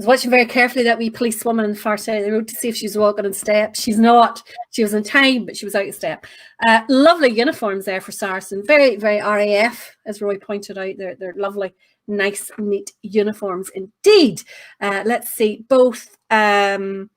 was watching very carefully that wee policewoman on the far side of the road to see if she was walking in step. She's not. She was in time, but she was out of step. Lovely uniforms there for Saracen. Very, very RAF, as Roy pointed out. They're lovely, nice, neat uniforms indeed. Let's see. Both Philip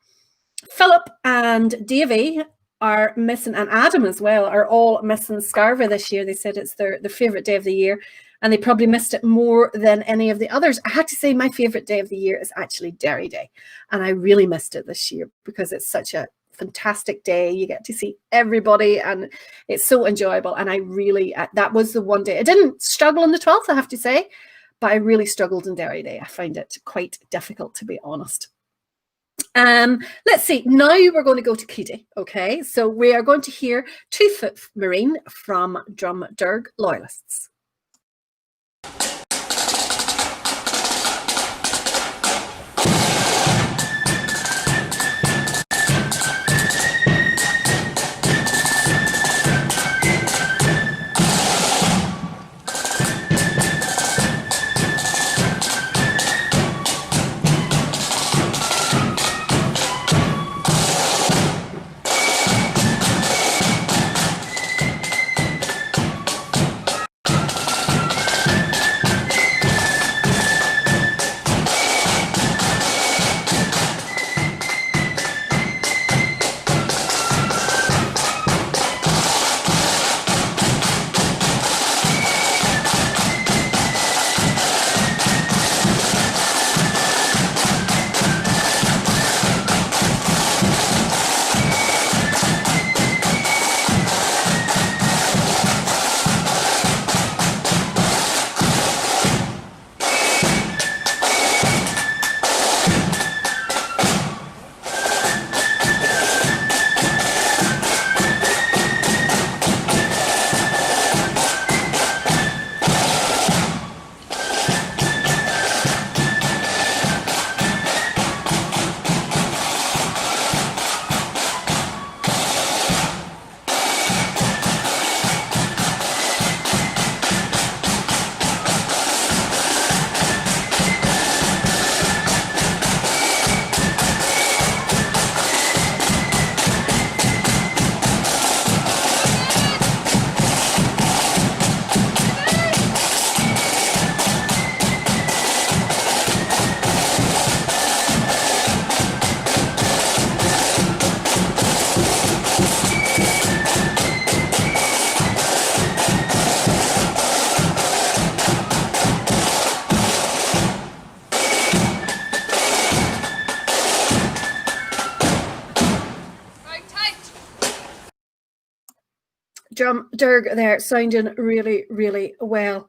and Davy are missing, and Adam as well, are all missing Scarva this year. They said it's their favourite day of the year, and they probably missed it more than any of the others. I had to say my favourite day of the year is actually Derry Day, and I really missed it this year because it's such a fantastic day. You get to see everybody, and it's so enjoyable, and I really, that was the one day. I didn't struggle on the 12th, I have to say, but I really struggled on Derry Day. I find it quite difficult, to be honest. Let's see, now we're going to go to Keady. Okay, so we are going to hear 2-Foot Marine from Drumderg Loyalists. Drumderg there, sounding really, really well.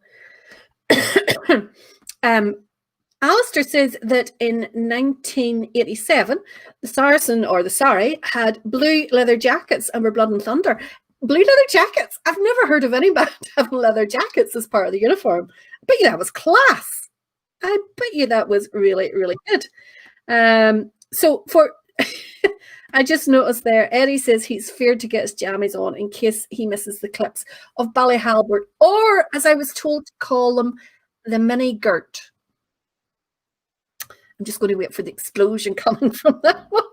Alistair says that in 1987, the Saracen, or the Sari, had blue leather jackets and were Blood and Thunder. Blue leather jackets? I've never heard of any band having leather jackets as part of the uniform. I bet you that was class. I bet you that was really, really good. So for... I just noticed there, Eddie says he's feared to get his jammies on in case he misses the clips of Ballyhalbert, or, as I was told to call them, the mini Gert. I'm just going to wait for the explosion coming from that one.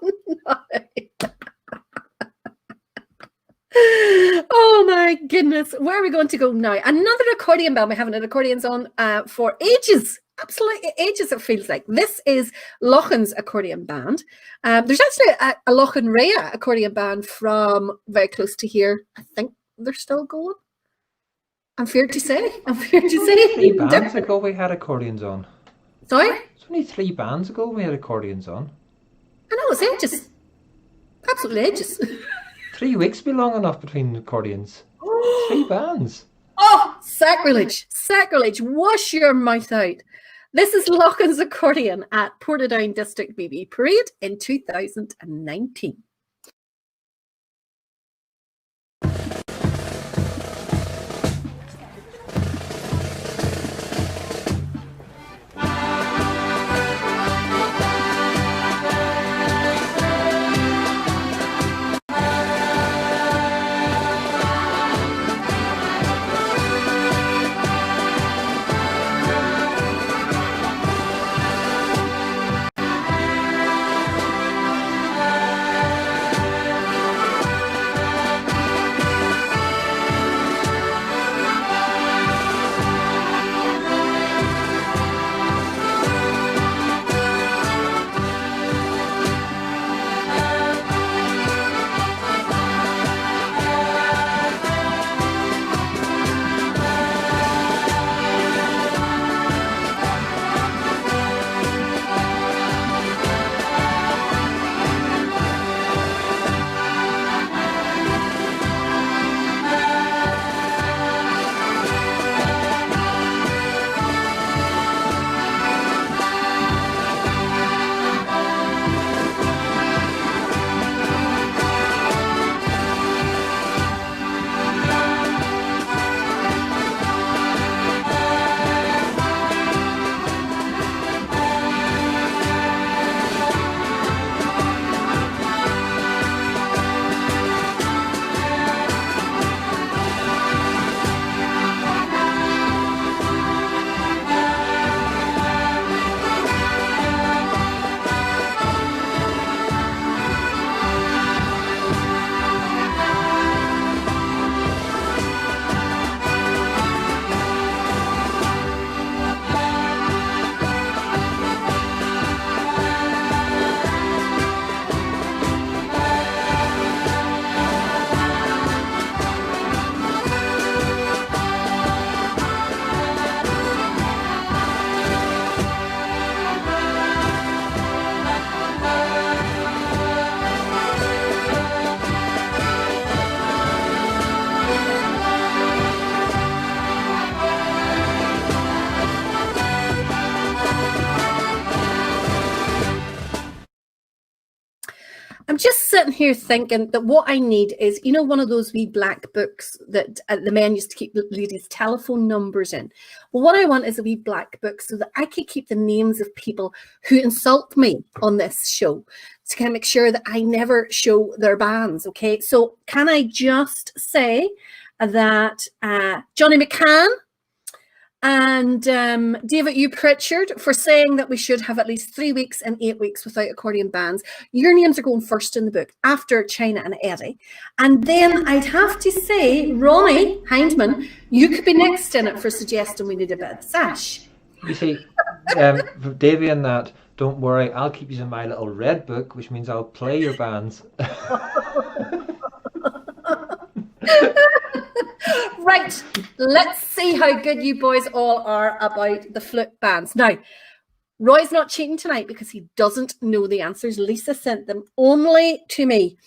Oh my goodness. Where are we going to go now? Another accordion band. We haven't had accordions on for ages. Absolutely ages, it feels like. This is Loughans accordion band. There's actually a Loughan Rhea accordion band from very close to here. I think they're still going. I'm feared to say. Three bands ago we had accordions on. Sorry? It's only 3 bands ago we had accordions on. I know, it's ages. Absolutely ages. 3 weeks be long enough between accordions. 3 bands. Oh, sacrilege. Sacrilege. Wash your mouth out. This is Loughans accordion at Portadown District BB Parade in 2019. I'm just sitting here thinking that what I need is, you know, one of those wee black books that the men used to keep the ladies' telephone numbers in. Well, what I want is a wee black book so that I can keep the names of people who insult me on this show to kind of make sure that I never show their bands, okay? So can I just say that Johnny McCann and David U. Pritchard for saying that we should have at least 3 weeks and 8 weeks without accordion bands. Your names are going first in the book after China and Eddie. And then I'd have to say, Ronnie Hindman, you could be next in it for suggesting we need a bit of sash. You see, Davey and that, don't worry, I'll keep you in my little red book, which means I'll play your bands. Right, let's see how good you boys all are about the flute bands. Now, Roy's not cheating tonight because he doesn't know the answers. Lisa sent them only to me.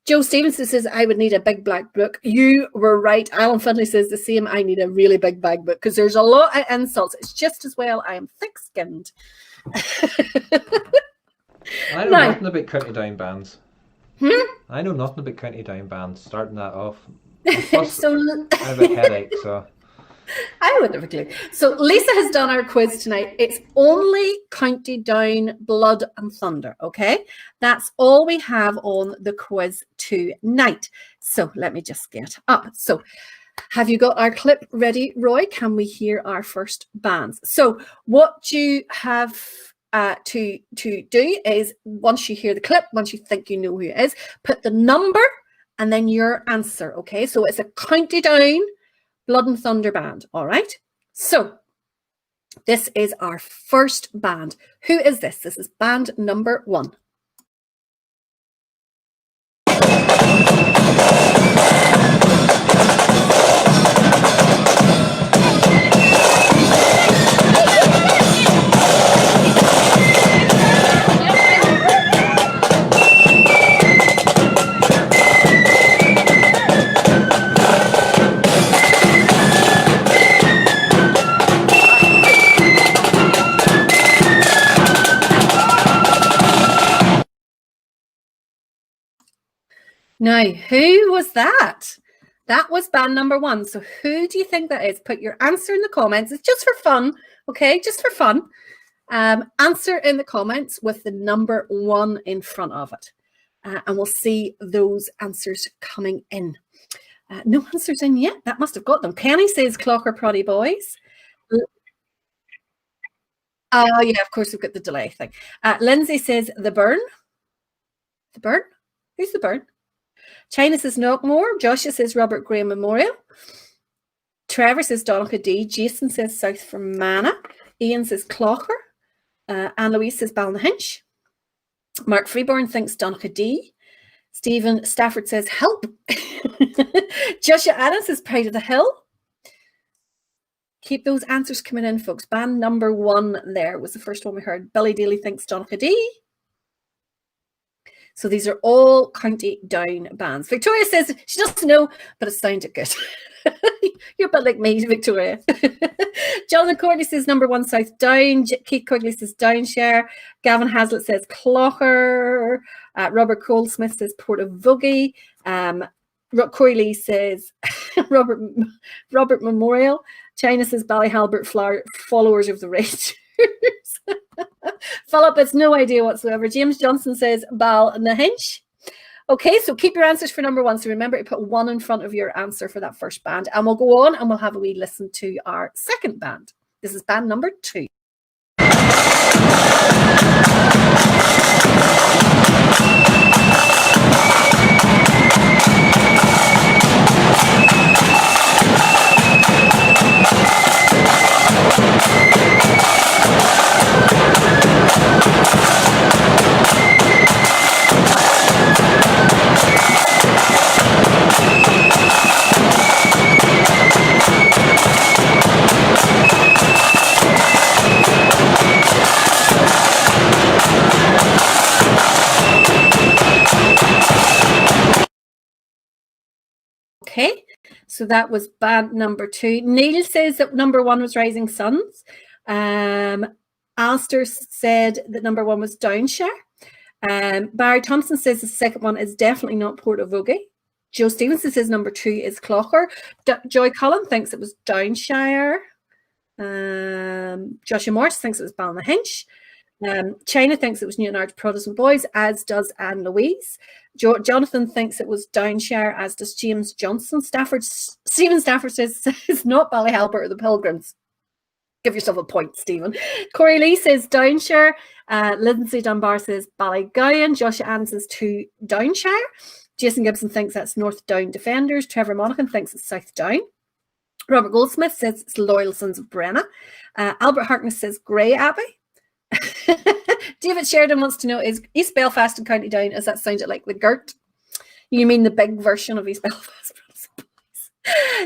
Joe Stevenson says, I would need a big black book. You were right. Alan Finley says the same. I need a really big black book because there's a lot of insults. It's just as well I am thick-skinned. I know nothing about County Down bands. I know nothing about County Down bands, starting that off. Plus, So I have a headache, so... I wouldn't have a clue. So Lisa has done our quiz tonight. It's only County Down, Blood and Thunder, okay? That's all we have on the quiz tonight. So let me just get up. So have you got our clip ready, Roy? Can we hear our first bands? So what you have to do is, once you hear the clip, once you think you know who it is, put the number and then your answer, okay? So it's a County Down, Blood and Thunder band, all right? So this is our first band. Who is this? This is band number 1. Now, who was that? That was band number 1. So who do you think that is? Put your answer in the comments. It's just for fun, okay? Just for fun. Answer in the comments with the number 1 in front of it. And we'll see those answers coming in. No answers in yet. That must have got them. Kenny says Clocker Proddy Boys. Oh, yeah, of course, we've got the delay thing. Lindsay says The Burn. The Burn? Who's The Burn? China says Knockmore. Joshua says Robert Graham Memorial. Trevor says Donica D. Jason says South Fermanagh. Ian says Clocker. Anne Louise says Ballynahinch. Mark Freeborn thinks Donica D. Stephen Stafford says Help. Joshua Adams says Pride of the Hill. Keep those answers coming in, folks. Band number 1 there was the first one we heard. Billy Daly thinks Donica D. So these are all County Down bands. Victoria says she doesn't know, but it sounded good. You're a bit like me, Victoria. Jonathan Courtney says number 1 South Down. Keith Quigley says Downshire. Gavin Hazlitt says Clocker. Robert Goldsmith says Portavogie. Corey Lee says Robert Memorial. China says Ballyhalbert Followers of the Rangers. Philip has no idea whatsoever. James Johnson says Ballynahinch. Okay, so keep your answers for number 1. So remember to put 1 in front of your answer for that first band. And we'll go on and we'll have a wee listen to our second band. This is band number 2. Okay, so that was band number 2. Neil says that number 1 was Rising Suns. Alistair said that number 1 was Downshire. Barry Thompson says the second one is definitely not Portadown. Joe Stevenson says number 2 is Clocher. Joy Cullen thinks it was Downshire. Joshua Morris thinks it was Ballynure. China thinks it was Newton Arch Protestant Boys, as does Anne Louise. Jonathan thinks it was Downshire, as does James Johnson. Stephen Stafford says it's not Ballyhalbert or the Pilgrims. Give yourself a point, Stephen. Corey Lee says Downshire. Lindsay Dunbar says Ballygowan. Joshua Ann says 2 Downshire. Jason Gibson thinks that's North Down Defenders. Trevor Monaghan thinks it's South Down. Robert Goldsmith says it's Loyal Sons of Benna. Albert Harkness says Grey Abbey. David Sheridan wants to know, is East Belfast and County Down, does that sound like the Gert? You mean the big version of East Belfast?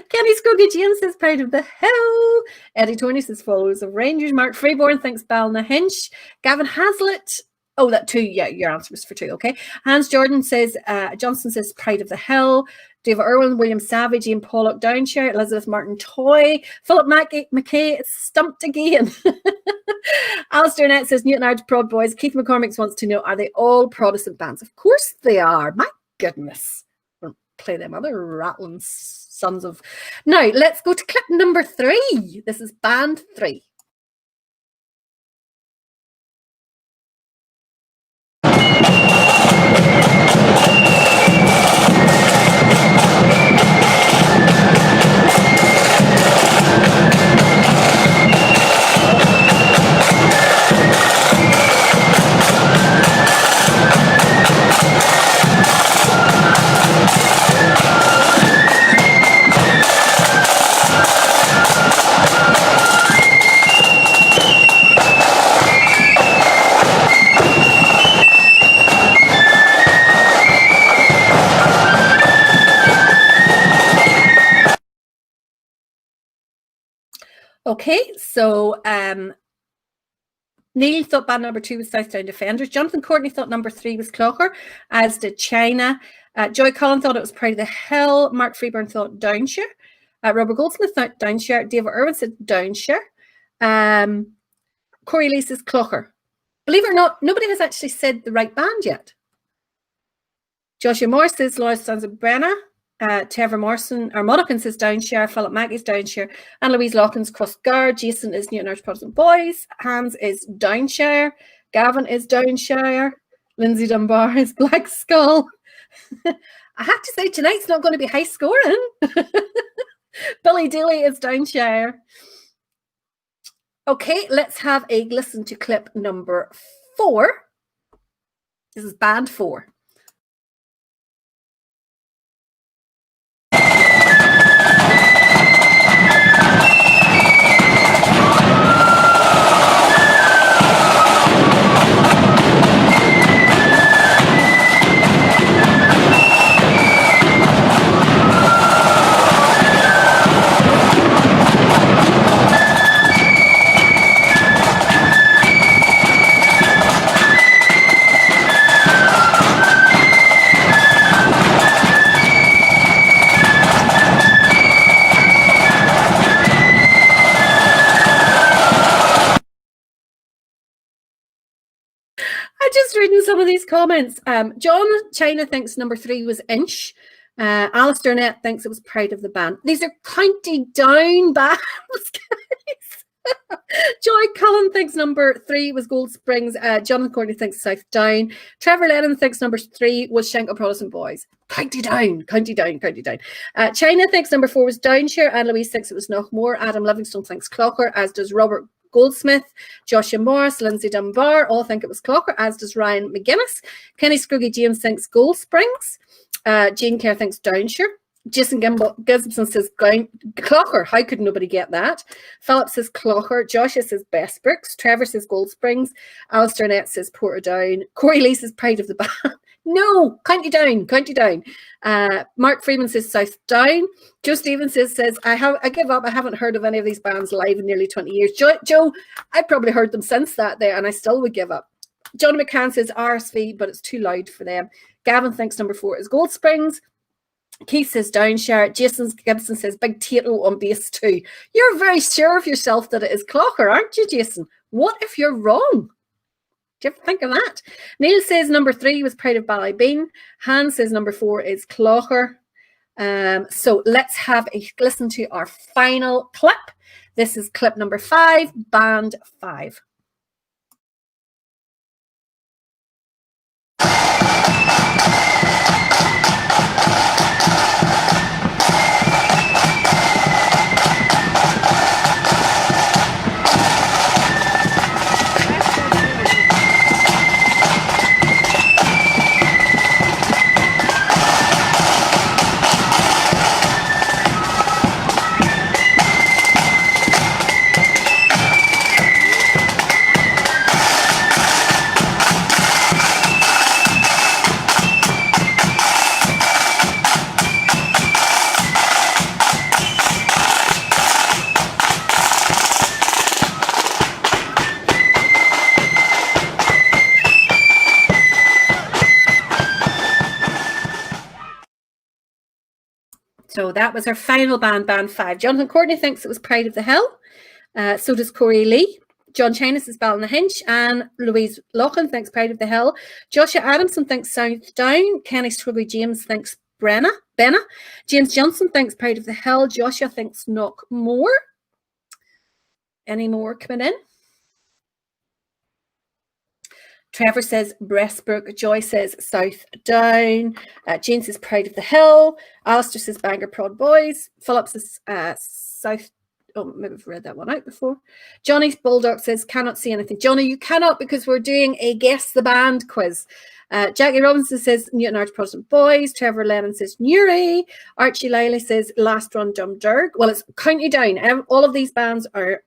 Kenny Scroggy James says Proud of the Hill. Eddie Tony says Followers of Rangers. Mark Freeborn thinks Ballynure. Gavin Hazlitt. Oh, that 2. Yeah, your answer was for 2. Okay. Hans Jordan says, Johnson says Pride of the Hill. David Irwin, William Savage, Ian Pollock, Downshire, Elizabeth Martin Toy, Philip McKay, stumped again. Alistair Nett says Newton Arch Prod Boys. Keith McCormick wants to know, are they all Protestant bands? Of course they are. My goodness. We'll play them other rattling sons of. Now, let's go to clip number 3. This is band 3. Okay, so Neil thought band number 2 was Southdown Defenders. Jonathan Courtney thought number 3 was Clocher, as did China. Joy Cullen thought it was Proud of the Hill. Mark Freeburn thought Downshire. Robert Goldsmith thought Downshire. David Irwin said Downshire. Corey Lee says Clocher. Believe it or not, nobody has actually said the right band yet. Joshua Morris says Loyal Sons of Benna. Trevor Morrison or Monaghan says Downshire. Philip Mackey's Downshire. And Louise Loughans Crossguard. Jason is Newton Arch Protestant Boys. Hans is Downshire. Gavin is Downshire. Lindsay Dunbar is Black Skull. I have to say tonight's not going to be high scoring. Billy Daly is Downshire. Okay, let's have a listen to clip number 4. This is band 4. Just reading some of these comments. John China thinks number 3 was Inch. Alistair Nett thinks it was Proud of the Band. These are County Down bands, guys. Joy Cullen thinks number 3 was Gold Springs. Jonathan Courtney thinks South Down. Trevor Lennon thinks number 3 was Shankill Protestant Boys. County Down, County Down, County Down. China thinks number 4 was Downshire. Anne Louise thinks it was Knockmore. Adam Livingstone thinks Clocher, as does Robert Goldsmith. Joshua Morris, Lindsay Dunbar all think it was Clocher, as does Ryan McGuinness. Kenny Scroogy James thinks Gold Springs. Jane Kerr thinks Downshire. Jason Gibson says Clocher. How could nobody get that? Philip says Clocher. Joshua says Bestbrooks. Trevor says Gold Springs. Alistair Nett says Portadown. Corey Lee says Pride of the Band. No, County Down, County Down. Mark Freeman says South Down. Joe Stevens says I give up. I haven't heard of any of these bands live in nearly 20 years. Joe, I probably heard them since that day, and I still would give up. John McCann says RSV, but it's too loud for them. Gavin thinks number 4 is Gold Springs. Keith says Downshire. Jason Gibson says Big Tato on bass 2. You're very sure of yourself that it is Clocher, aren't you, Jason? What if you're wrong? Do you ever think of that? Neil says number 3 was Pride of Ballybeen. Hans says number 4 is Clocher. So let's have a listen to our final clip. This is clip number 5, band 5. So that was our final band, band 5. Jonathan Courtney thinks it was Pride of the Hill. So does Corey Lee. John Chinas is Ballynahinch. And Louise Loughans thinks Pride of the Hill. Joshua Adamson thinks South Down. Kenny Strubby James thinks Benna. James Johnson thinks Pride of the Hill. Joshua thinks Knockmore. Any more coming in? Trevor says Brestbrook. Joy says South Down. Jane says Pride of the Hill. Alistair says Bangor Prod Boys. Philip says South. Oh, maybe I've read that one out before. Johnny Bulldog says cannot see anything. Johnny, you cannot because we're doing a Guess the Band quiz. Jackie Robinson says Newton Arch Protestant Boys. Trevor Lennon says Newry. Archie Liley says Last Run Drumderg. Well, it's County Down. All of these bands are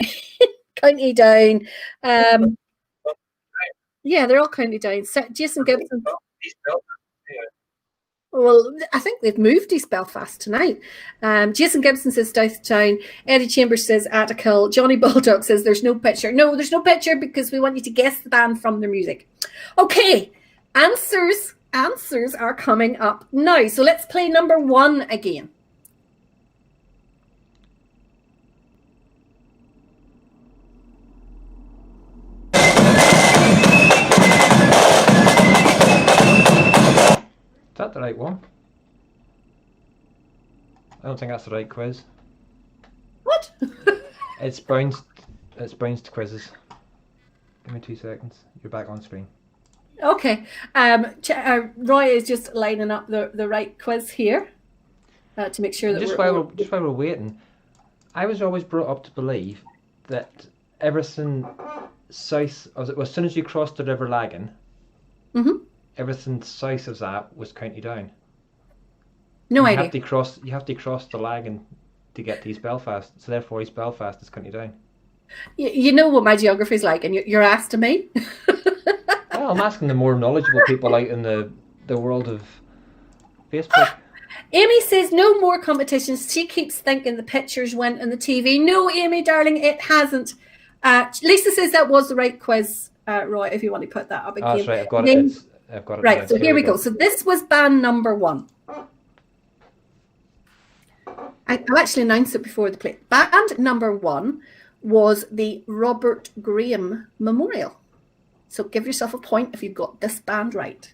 County Down. Yeah, they're all County Down. Jason Gibson. Well, I think they've moved East Belfast tonight. Jason Gibson says Southtown. Eddie Chambers says Attikill. Johnny Bulldog says there's no picture. No, there's no picture because we want you to guess the band from their music. Okay, answers are coming up now. So let's play number 1 again. Is that the right one? I don't think that's the right quiz. What? It's bounced to quizzes. Give me 2 seconds. You're back on screen. Okay. Roy is just lining up the right quiz here to make sure that just while we're waiting, I was always brought up to believe that everything south of it, as soon as you crossed the River Lagan, everything south of that was County Down. No idea. You have to cross the Lagan to get to East Belfast, so therefore East Belfast is County Down. You know what my geography is like, and you're asking me. Well, I'm asking the more knowledgeable people out in the world of Facebook. Amy says no more competitions. She keeps thinking the pictures went on the TV. No, Amy, darling, it hasn't. Lisa says that was the right quiz, Roy, if you want to put that up again. Oh, that's right, I've got it. Right, so here we go. So this was band number 1. I'll actually announce it before the play. Band number 1 was the Robert Graham Memorial. So give yourself a point if you've got this band right.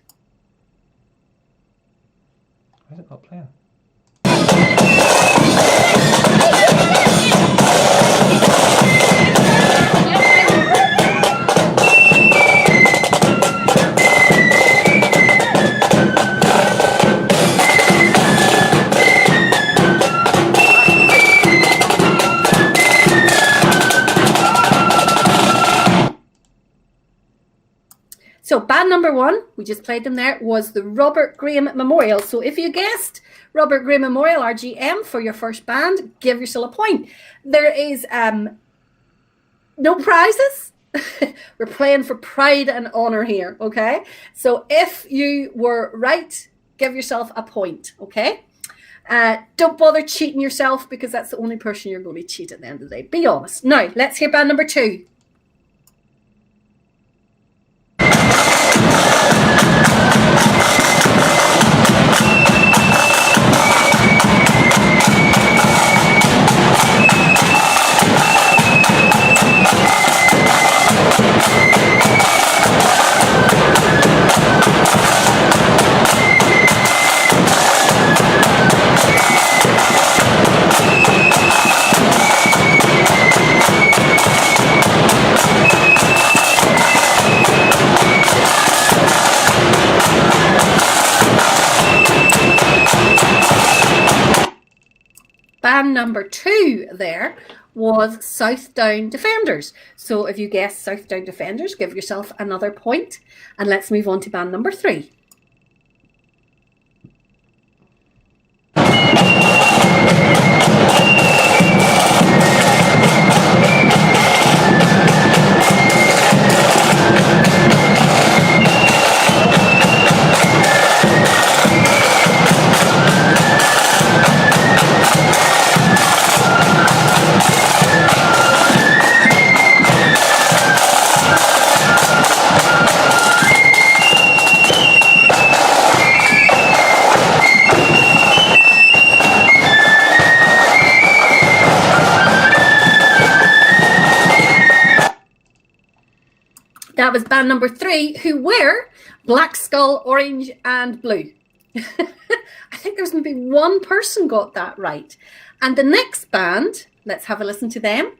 Why is it not playing? So band number 1, we just played them there, was the Robert Graham Memorial. So if you guessed Robert Graham Memorial, RGM, for your first band, give yourself a point. There is no prizes. We're playing for pride and honour here, okay? So if you were right, give yourself a point, okay? Don't bother cheating yourself because that's the only person you're going to cheat at the end of the day. Be honest. Now, let's hear band number 2. band number 2 there was Portadown Defenders. So if you guessed Portadown Defenders, give yourself another point. And let's move on to band number 3. That was band number 3, who were Black Skull, Orange and Blue. I think there was maybe one person got that right. And the next band, let's have a listen to them.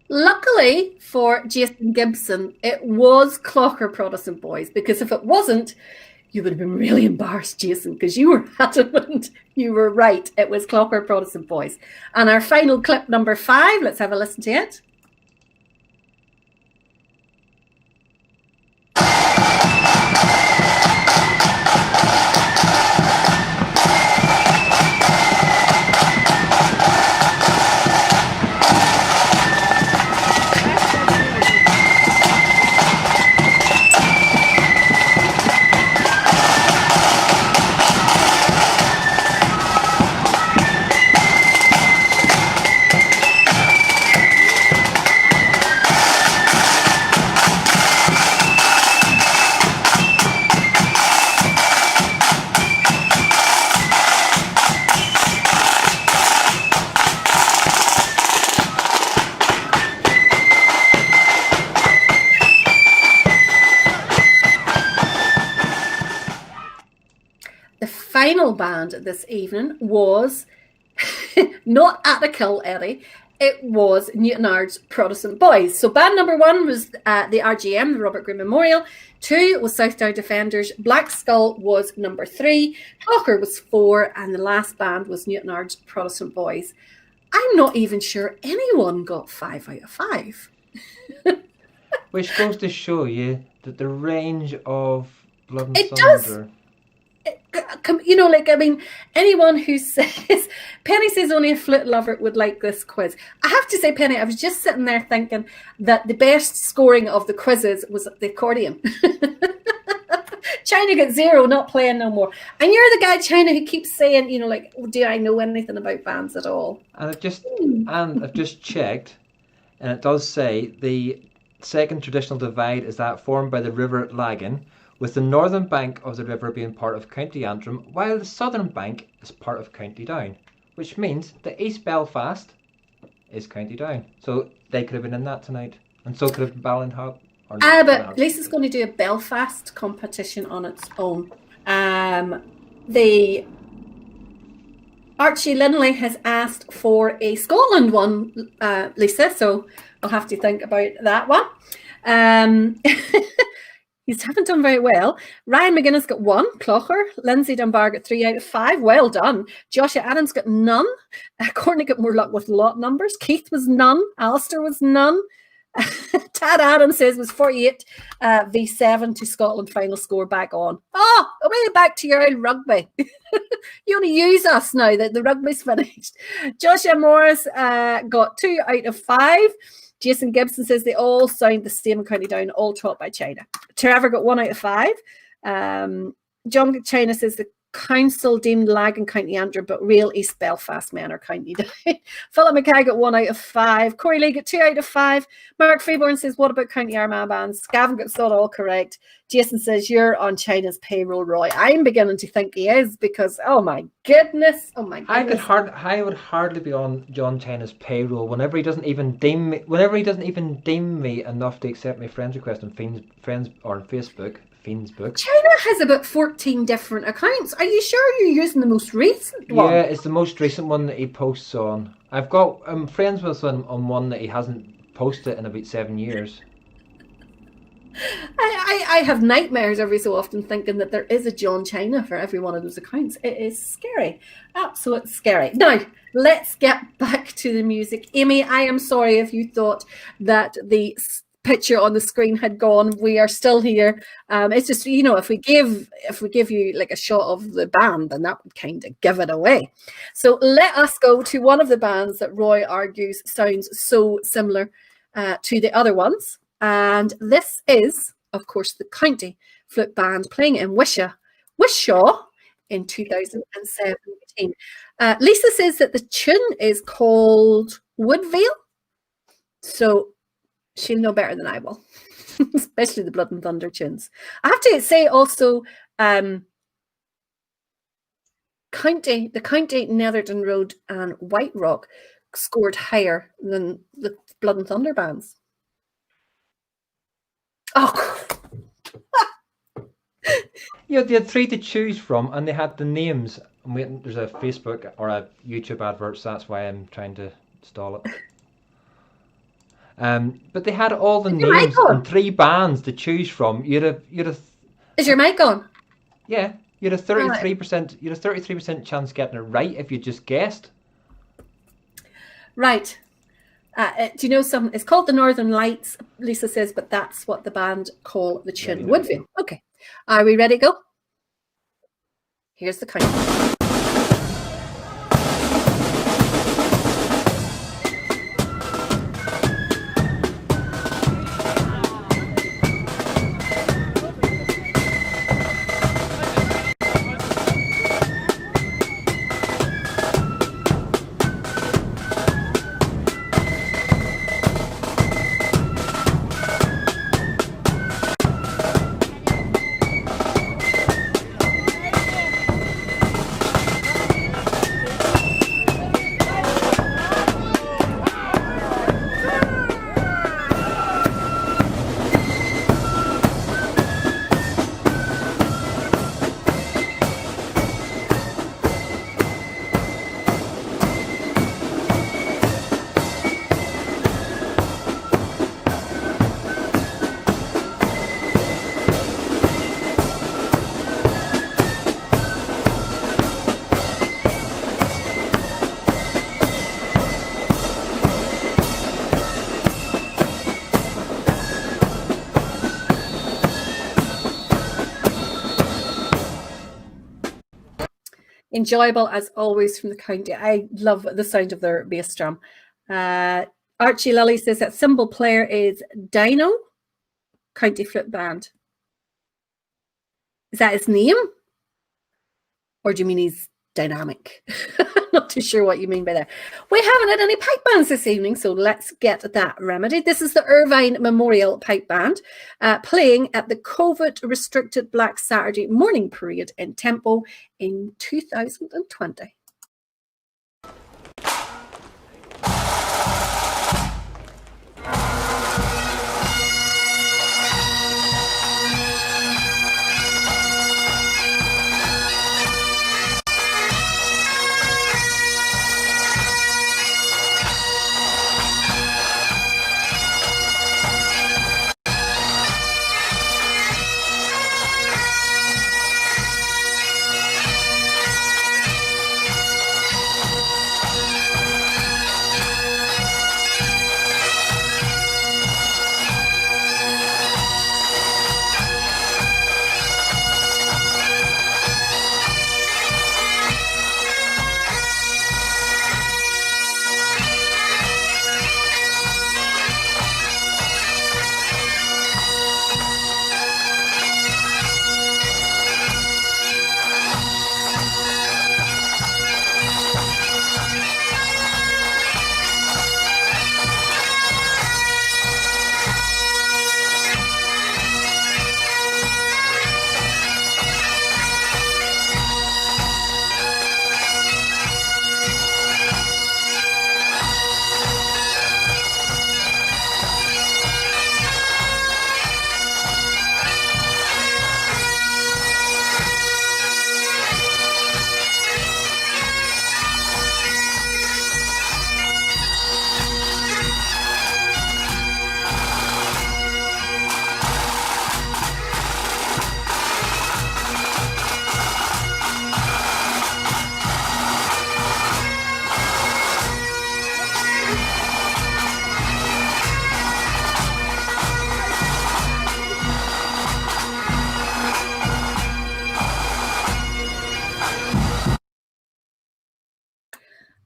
Luckily for Jason Gibson, it was Clocker Protestant Boys, because if it wasn't, you would have been really embarrassed, Jason, because you were adamant. You were right. It was Clocker Protestant Boys. And our final clip, number 5, let's have a listen to it. Final band this evening was not Attikill, Eddie. It was Newtonard's Protestant Boys. So band number 1 was the RGM, the Robert Green Memorial. 2 was Portadown Defenders. Black Skull was number 3. Clocker was 4. And the last band was Newtonard's Protestant Boys. I'm not even sure anyone got 5 out of 5. Which goes to show you that the range of Blood and It Thunder... does. You know, like, I mean, anyone who says, Penny says only a flute lover would like this quiz. I have to say, Penny, I was just sitting there thinking that the best scoring of the quizzes was the accordion. China got 0, not playing no more. And you're the guy, China, who keeps saying, you know, like, do I know anything about bands at all? And I've just checked, and it does say the second traditional divide is that formed by the river Lagan, with the northern bank of the river being part of County Antrim, while the southern bank is part of County Down, which means that East Belfast is County Down. So they could have been in that tonight, and so could have been Ballynure. But Lisa's going to do a Belfast competition on its own. The Archie Linley has asked for a Scotland one, Lisa, so I'll have to think about that one. You haven't done very well. Ryan McGuinness got 1. Clocker. Lindsay Dunbar got 3 out of 5. Well done. Joshua Adams got none. Courtney got more luck with lot numbers. Keith was none. Alistair was none. Tad Adams says was 48 v7 to Scotland final score back on. Oh, way back to your old rugby. You only use us now that the rugby's finished. Joshua Morris got 2 out of 5. Jason Gibson says they all sound the same in County Down, all taught by China. Trevor got 1 out of 5. John China says the Council deemed lag in County Antrim, but real East Belfast men are County Down. Philip McKay got 1 out of 5. Corey Lee got 2 out of 5. Mark Freeborn says, what about County Armagh bands? Gavin gets that all correct. Jason says, you're on China's payroll, Roy. I'm beginning to think he is because, oh my goodness. I would hardly be on John China's payroll whenever he doesn't even deem me enough to accept my friends request on friends or on Facebook. China has about 14 different accounts. Are you sure you're using the most recent one? Yeah, it's the most recent one that he posts on. I'm friends with him on one that he hasn't posted in about 7 years. I have nightmares every so often thinking that there is a John China for every one of those accounts. It is scary. Absolutely scary. Now, let's get back to the music. Amy, I am sorry if you thought that the picture on the screen had gone. We are still here. It's just, if we give you like a shot of the band, then that would kind of give it away. So let us go to one of the bands that Roy argues sounds so similar to the other ones. And this is, of course, the County Flute Band playing in Wishaw in 2017. Lisa says that the tune is called Woodvale. So she'll know better than I will, especially the Blood and Thunder tunes. I have to say also, the County Netherton Road and White Rock scored higher than the Blood and Thunder bands. Oh, yeah, they had 3 to choose from, and they had the names. I'm waiting. There's a Facebook or a YouTube advert, so that's why I'm trying to stall it. But they had all the names and 3 bands to choose from. You'd have. Is your mic on? Yeah, you had a 33%. You had a 33% chance of getting it right if you just guessed. Right. Do you know something? It's called the Northern Lights, Lisa says, but that's what the band call the tune. Woodville. Okay. Are we ready to go? Here's the count. Enjoyable as always from the County. I love the sound of their bass drum. Archie Lilly says that cymbal player is Dino, County Flute Band. Is that his name? Or do you mean he's dynamic? Not too sure what you mean by that. We haven't had any pipe bands this evening, so let's get that remedied. This is the Irvine Memorial Pipe Band playing at the COVID-restricted Black Saturday morning parade in Tempo in 2020.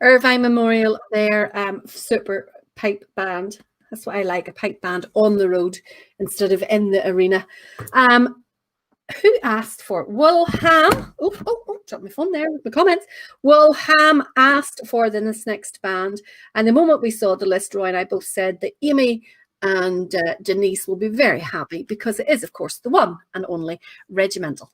Irvine Memorial, their super pipe band. That's what I like, a pipe band on the road instead of in the arena. Who asked for Woolham? Oh, dropped my phone there with the comments. Woolham asked for this next band. And the moment we saw the list, Roy and I both said that Amy and Denise will be very happy because it is, of course, the one and only Regimental.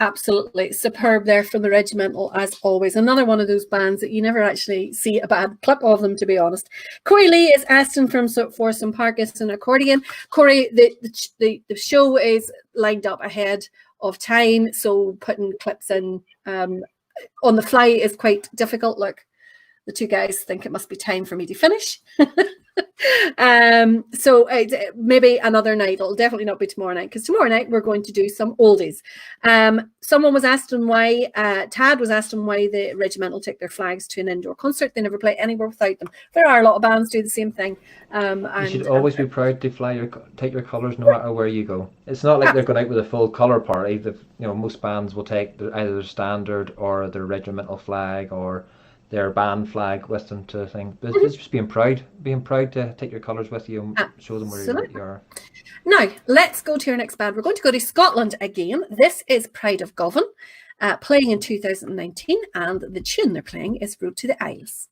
Absolutely superb there from the Regimental, as always. Another one of those bands that you never actually see a bad clip of them, to be honest. Corey Lee is asking for some Parkes and accordion. Corey, the show is lined up ahead of time, so putting clips in on the fly is quite difficult. Look, the two guys think it must be time for me to finish. So maybe another night. It'll definitely not be tomorrow night, because tomorrow night we're going to do some oldies. Someone was asking why, Tad was asking why the Regimental take their flags to an indoor concert. They never play anywhere without them. There are a lot of bands do the same thing. You should always be proud to take your colours no matter where you go. It's not like they're going out with a full colour party. Most bands will take either their standard or their regimental flag or their band flag with them to thing. But it's just being proud to take your colours with you and show them where you are. Now, let's go to our next band. We're going to go to Scotland again. This is Pride of Govan, playing in 2019, and the tune they're playing is Road to the Isles.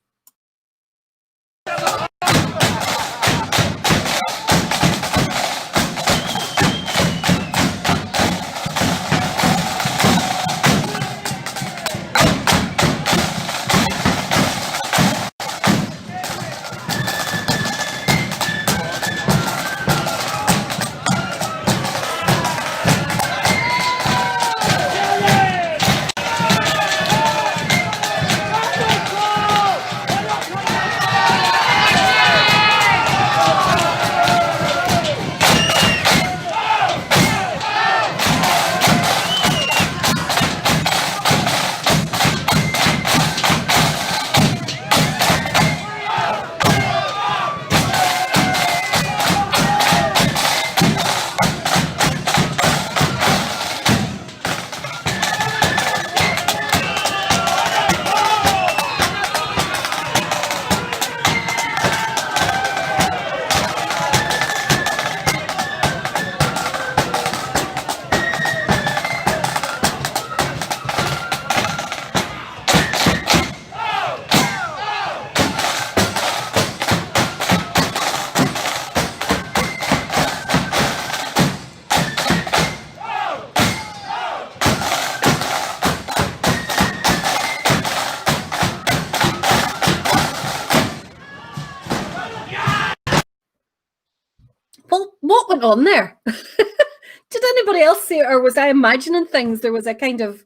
Well, what went on there? Did anybody else see it, or was I imagining things? There was a kind of...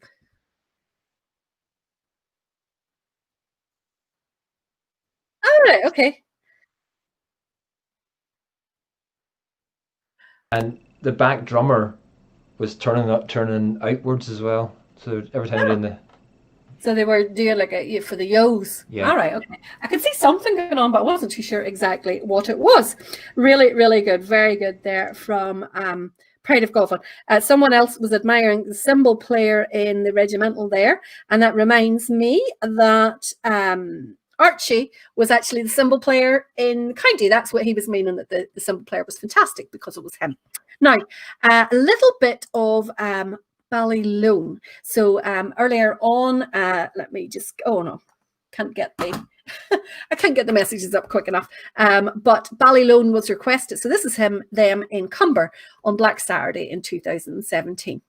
Oh, right, okay. And the back drummer was turning outwards as well. So every time they're in the... So they were doing like for the yos. Yeah. All right, okay. I could see something going on, but I wasn't too sure exactly what it was. Really, really good. Very good there from Pride of Govan. Someone else was admiring the cymbal player in the Regimental there. And that reminds me that Archie was actually the cymbal player in County. That's what he was meaning, that the cymbal player was fantastic because it was him. Now, a little bit of... Ballylune. So earlier on, let me just, oh no, can't get the I can't get the messages up quick enough. But Ballylune was requested. So this is them in Cumber on Black Saturday in 2017.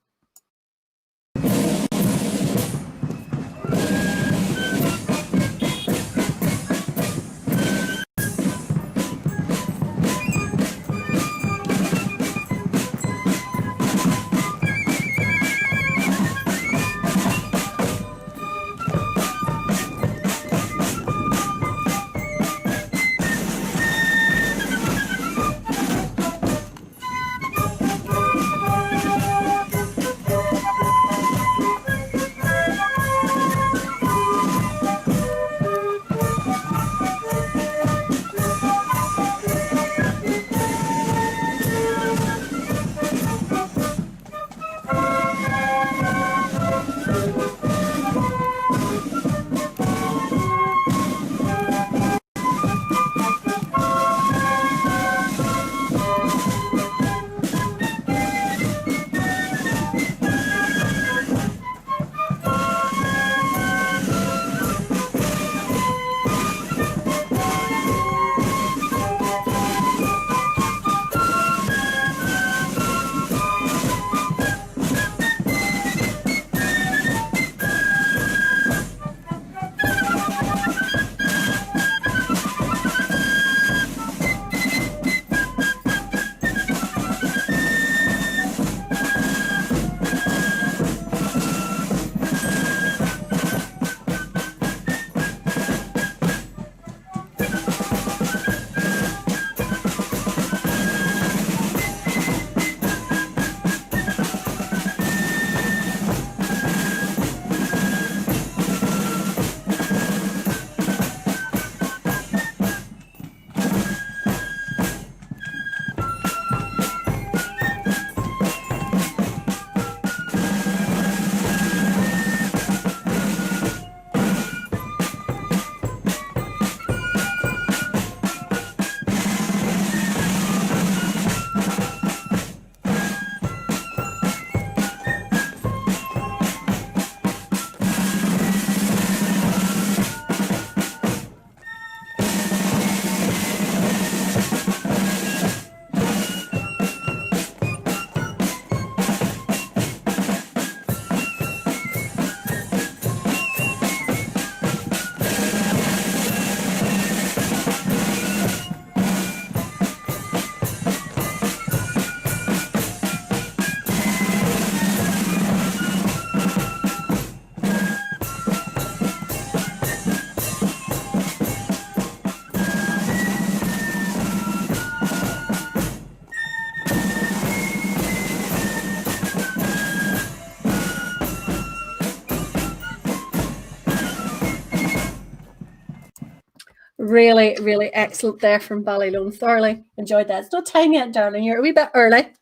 Really, really excellent there from Ballylune. Thoroughly enjoyed that. It's not time yet, darling. You're a wee bit early.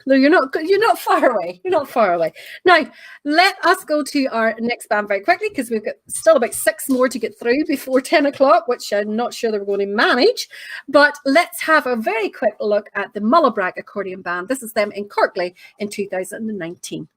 No, you're not far away. You're not far away. Now, let us go to our next band very quickly because we've got still about 6 more to get through before 10 o'clock, which I'm not sure that we're going to manage. But let's have a very quick look at the Mullabrack Accordion Band. This is them in Kirkley in 2019.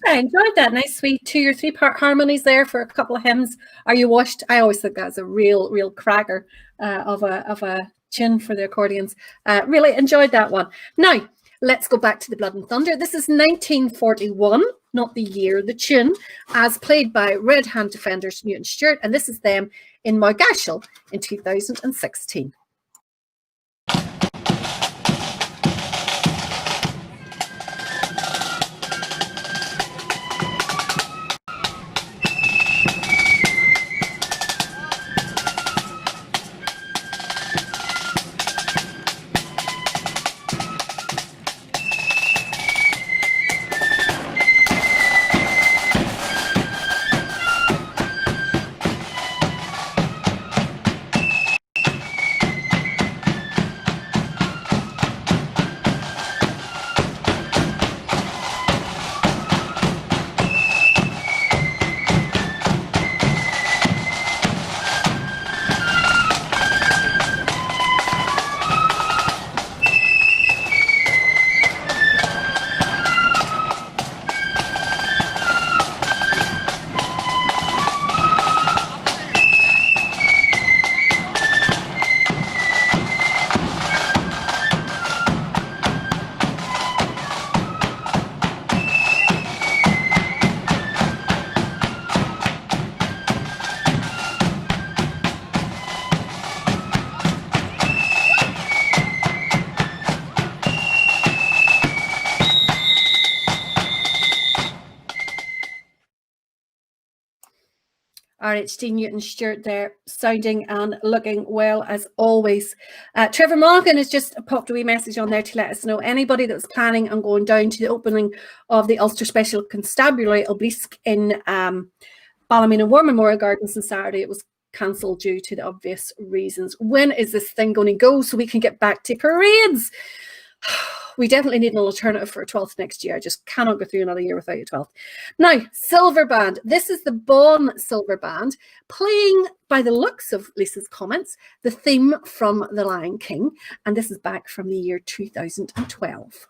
I enjoyed that. Nice sweet 2 or 3 part harmonies there for a couple of hymns. Are You Washed? I always think that's a real cracker of a tune for the accordions. Really enjoyed that one. Now, let's go back to the Blood and Thunder. This is 1941, not the year, the tune, as played by Red Hand Defenders Newton Stewart, and this is them in Moygashill in 2016. RHD Newton Stewart there, sounding and looking well as always. Trevor Monaghan has just popped a wee message on there to let us know anybody that's planning on going down to the opening of the Ulster Special Constabulary Obelisk in Ballymagog Memorial Gardens on Saturday. It was cancelled due to the obvious reasons. When is this thing going to go so we can get back to parades? We definitely need an alternative for a 12th next year. I just cannot go through another year without a 12th. Now, Silver Band. This is the Bonn Silver Band, playing, by the looks of Lisa's comments, the theme from The Lion King. And this is back from the year 2012.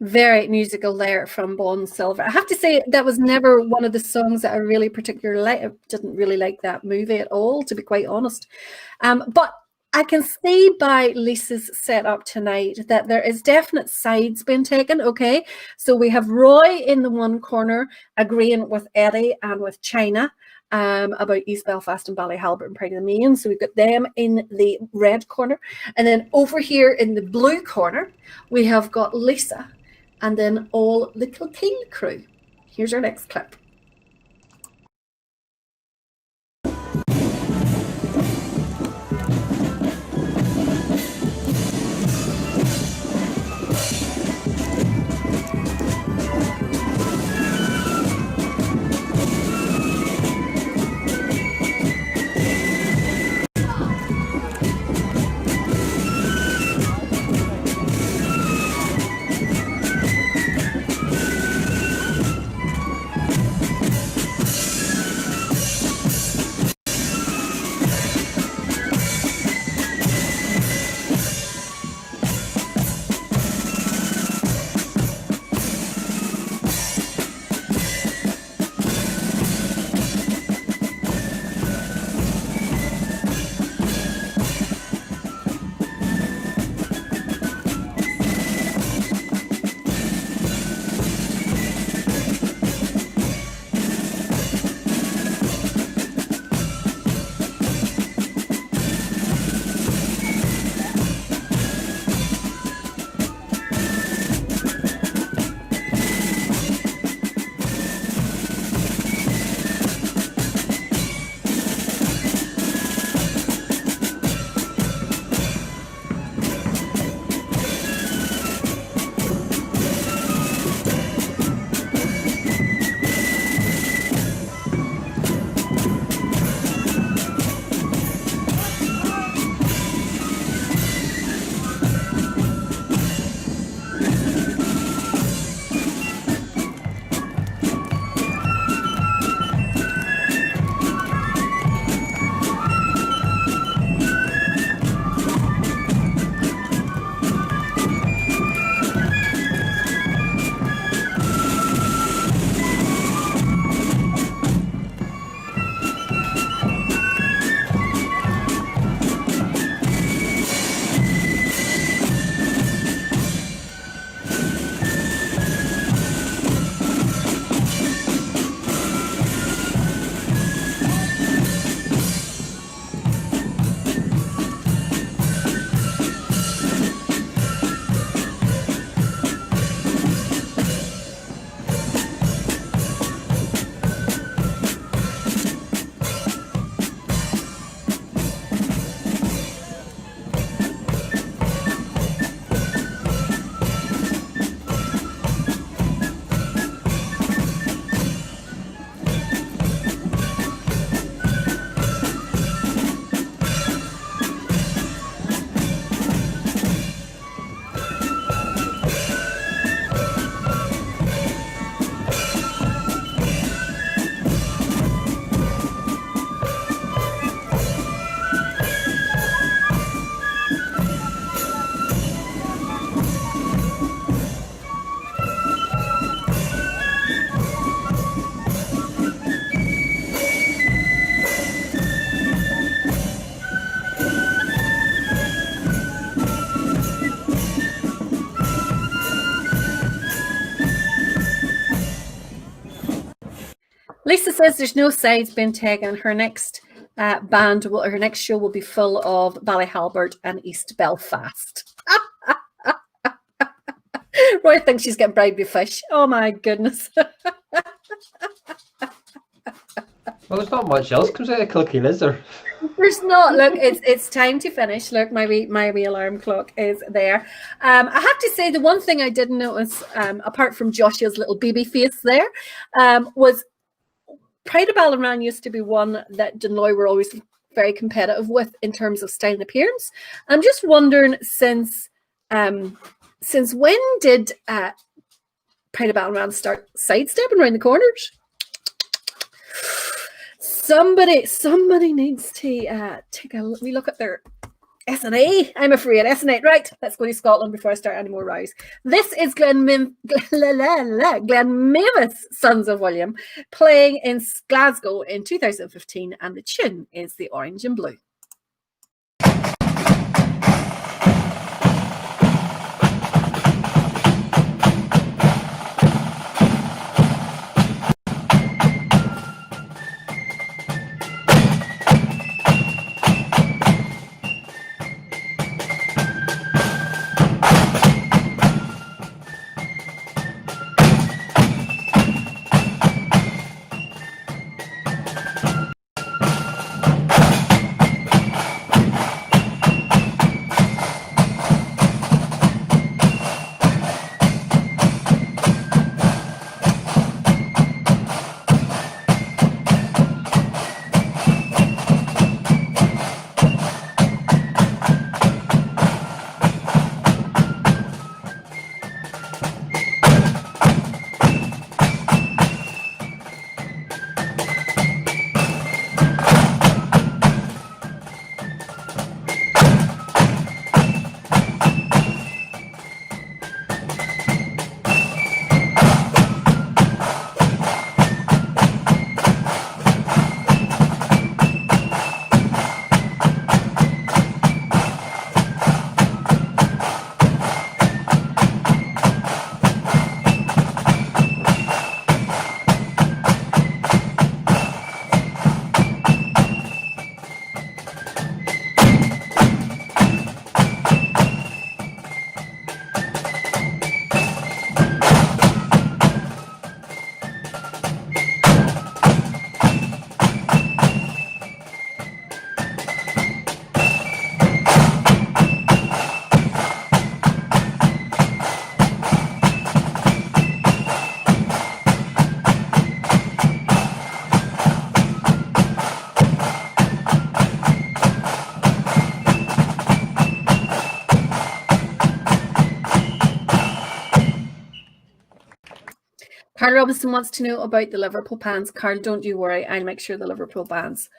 Very musical there from Bonn Silver. I have to say that was never one of the songs that I really particularly like. I didn't really like that movie at all, to be quite honest. But I can see by Lisa's setup tonight that there is definite sides being taken, okay? So we have Roy in the one corner agreeing with Eddie and with China about East Belfast and Ballyhalbert and Pride of the Main. So we've got them in the red corner. And then over here in the blue corner, we have got Lisa and then all the Glenkeen crew. Here's our next clip. Lisa says there's no sides being taken. Her next her next show will be full of Ballyhalbert and East Belfast. Roy thinks she's getting bribed with fish. Oh my goodness. Well, there's not much else comes out of Kilkeen, is there? There's not. Look, it's time to finish. Look, my wee alarm clock is there. I have to say, the one thing I didn't notice, apart from Joshua's little baby face there, was Pride of Balrashane used to be one that Dunloy were always very competitive with in terms of style and appearance. I'm just wondering, since when did Pride of Balrashane start sidestepping around the corners? Somebody needs to take a look at their S&A. I'm afraid S&A. Right, let's go to Scotland before I start any more rows. This is Glenmavis, Sons of William, playing in Glasgow in 2015, and the tune is The Orange and Blue. Carl Robinson wants to know about the Liverpool bands. Carl, don't you worry. I'll make sure the Liverpool bands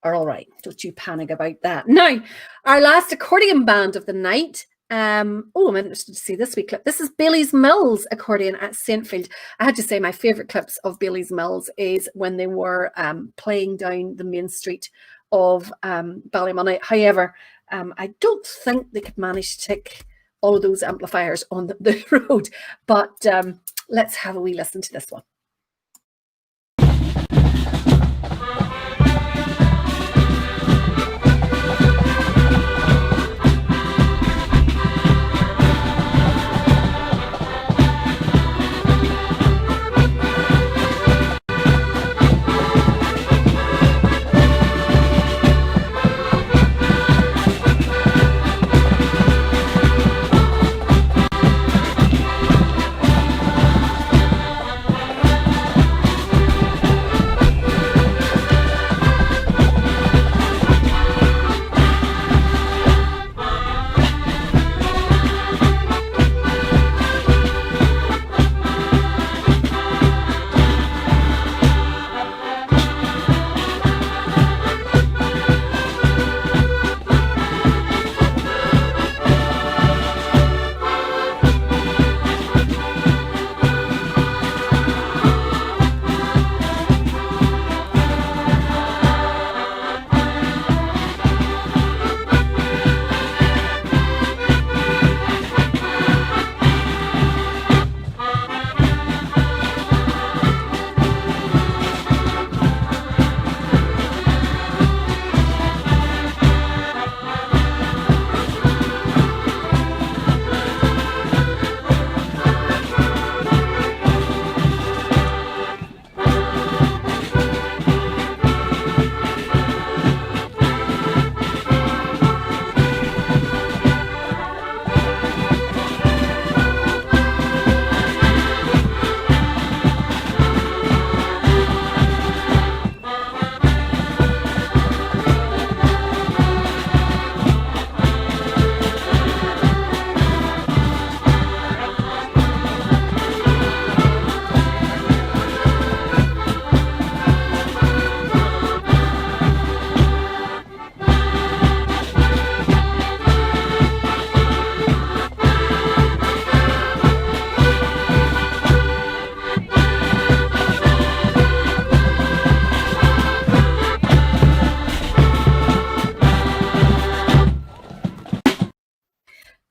are all right. Don't you panic about that. Now, our last accordion band of the night. I'm interested to see this wee clip. This is Bailey's Mills accordion at Saintfield. I had to say my favourite clips of Bailey's Mills is when they were playing down the main street of Ballymoney. However, I don't think they could manage to take all of those amplifiers on the road. But let's have a wee listen to this one.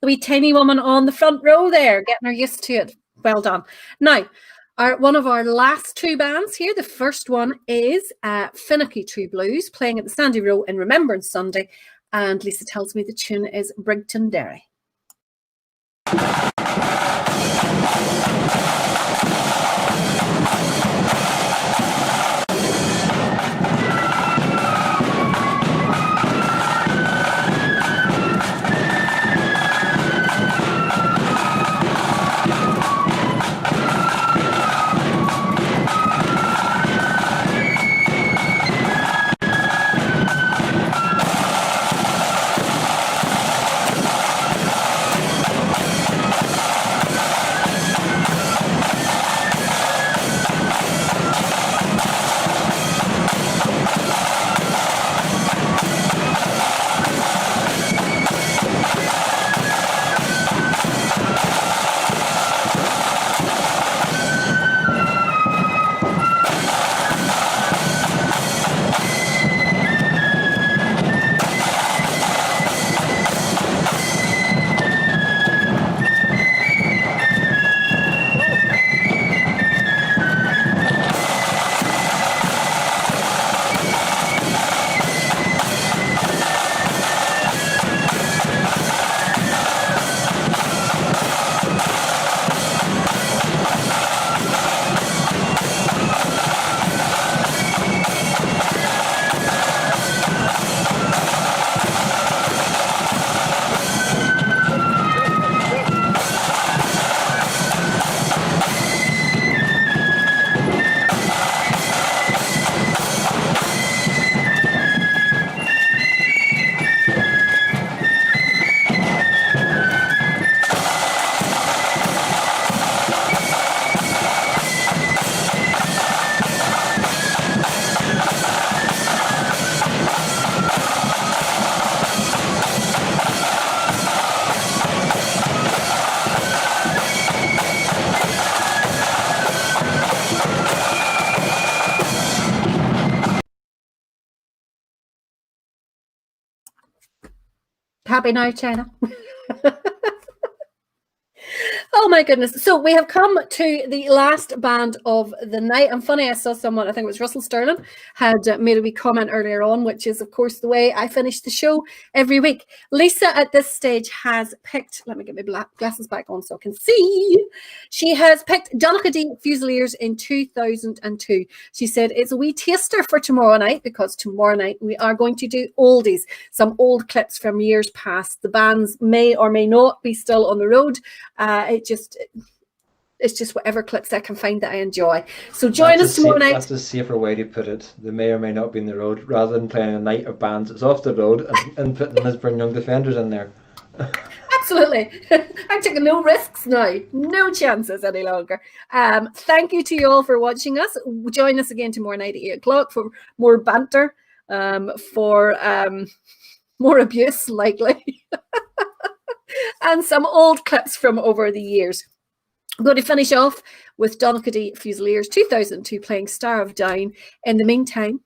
The wee tiny woman on the front row there, getting her used to it. Well done. Now, one of our last two bands here. The first one is Finicky True Blues, playing at the Sandy Row in Remembrance Sunday. And Lisa tells me the tune is Brigton Derry. Happy now, China. Oh my goodness. So we have come to the last band of the night. And funny, I saw someone, I think it was Russell Sterling, had made a wee comment earlier on, which is, of course, the way I finish the show every week. Lisa, at this stage, has picked, let me get my glasses back on so I can see. She has picked Donaghadee Fusiliers in 2002. She said it's a wee taster for tomorrow night, because tomorrow night we are going to do oldies, some old clips from years past. The bands may or may not be still on the road. It's just whatever clips I can find that I enjoy. So join us tomorrow night. That's a safer way to put it. They may or may not be in the road, rather than playing a night of bands that's off the road and putting them as Young Defenders in there. Absolutely. I'm taking no risks now. No chances any longer. Thank you to you all for watching us. Join us again tomorrow night at 8 o'clock for more banter, for more abuse, likely. And some old clips from over the years. I'm going to finish off with Donaghadee Fusiliers 2002 playing Star of Down. In the meantime,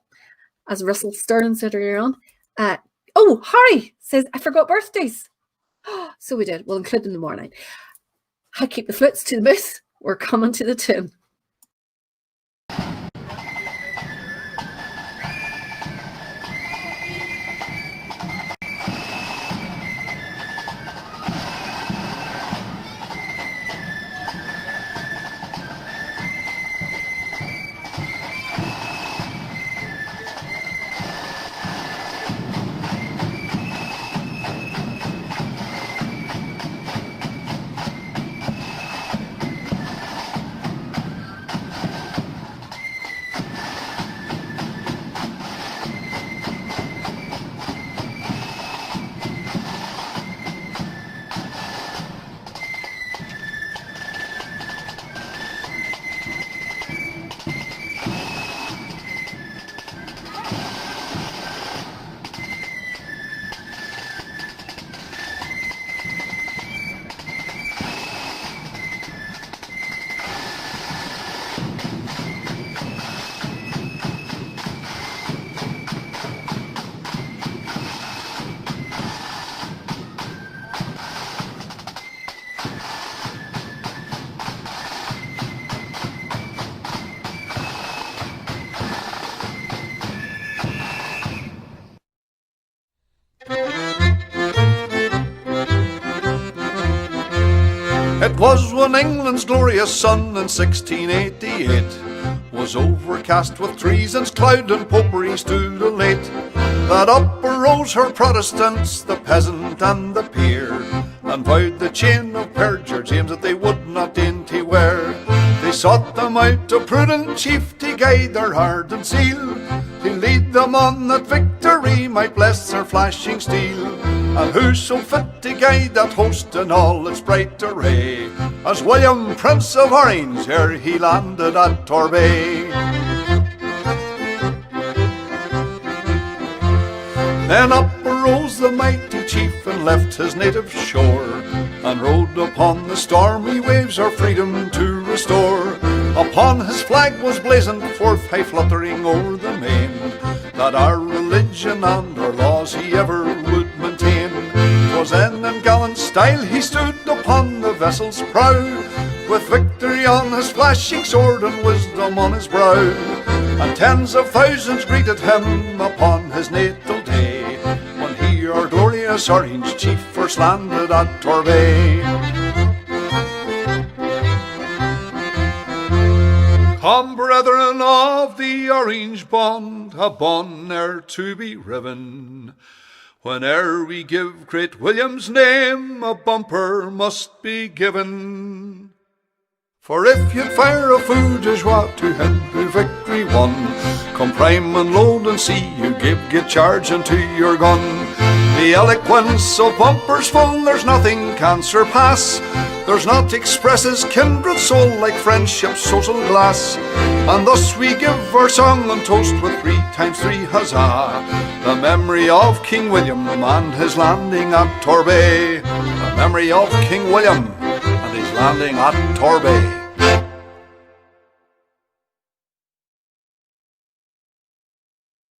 as Russell Sterling said earlier on, Harry says, I forgot birthdays. So we did. We'll include them tomorrow night. I keep the flutes to the booth. We're coming to the tune. It was when England's glorious sun in 1688 was overcast with treason's cloud and popery stood elate, that up arose her Protestants, the peasant and the peer, and vowed the chain of perjure James that they would not dainty wear. They sought them out a prudent chief to guide their heart and zeal, to lead them on that victory might bless their flashing steel. And who so fit to guide that host in all its bright array as William, Prince of Orange, ere he landed at Torbay? Then up arose the mighty chief and left his native shore, and rode upon the stormy waves our freedom to restore. Upon his flag was blazoned forth high fluttering o'er the main, that our religion and our laws he ever would maintain. 'Twas then in gallant style he stood upon the vessel's prow, with victory on his flashing sword and wisdom on his brow. And tens of thousands greeted him upon his natal day, when he, our glorious Orange chief, first landed at Torbay. Come, brethren of the Orange bond, a bond ne'er to be riven. Whene'er we give great William's name, a bumper must be given. For if you'd fire a fou de joie to him who victory won, come prime and load and see you get charge into your gun. The eloquence of bumpers full there's nothing can surpass. There's not expresses kindred soul like friendship's social glass. And thus we give our song and toast with 3 times 3 huzzah, the memory of King William and his landing at Torbay. The memory of King William and his landing at Torbay.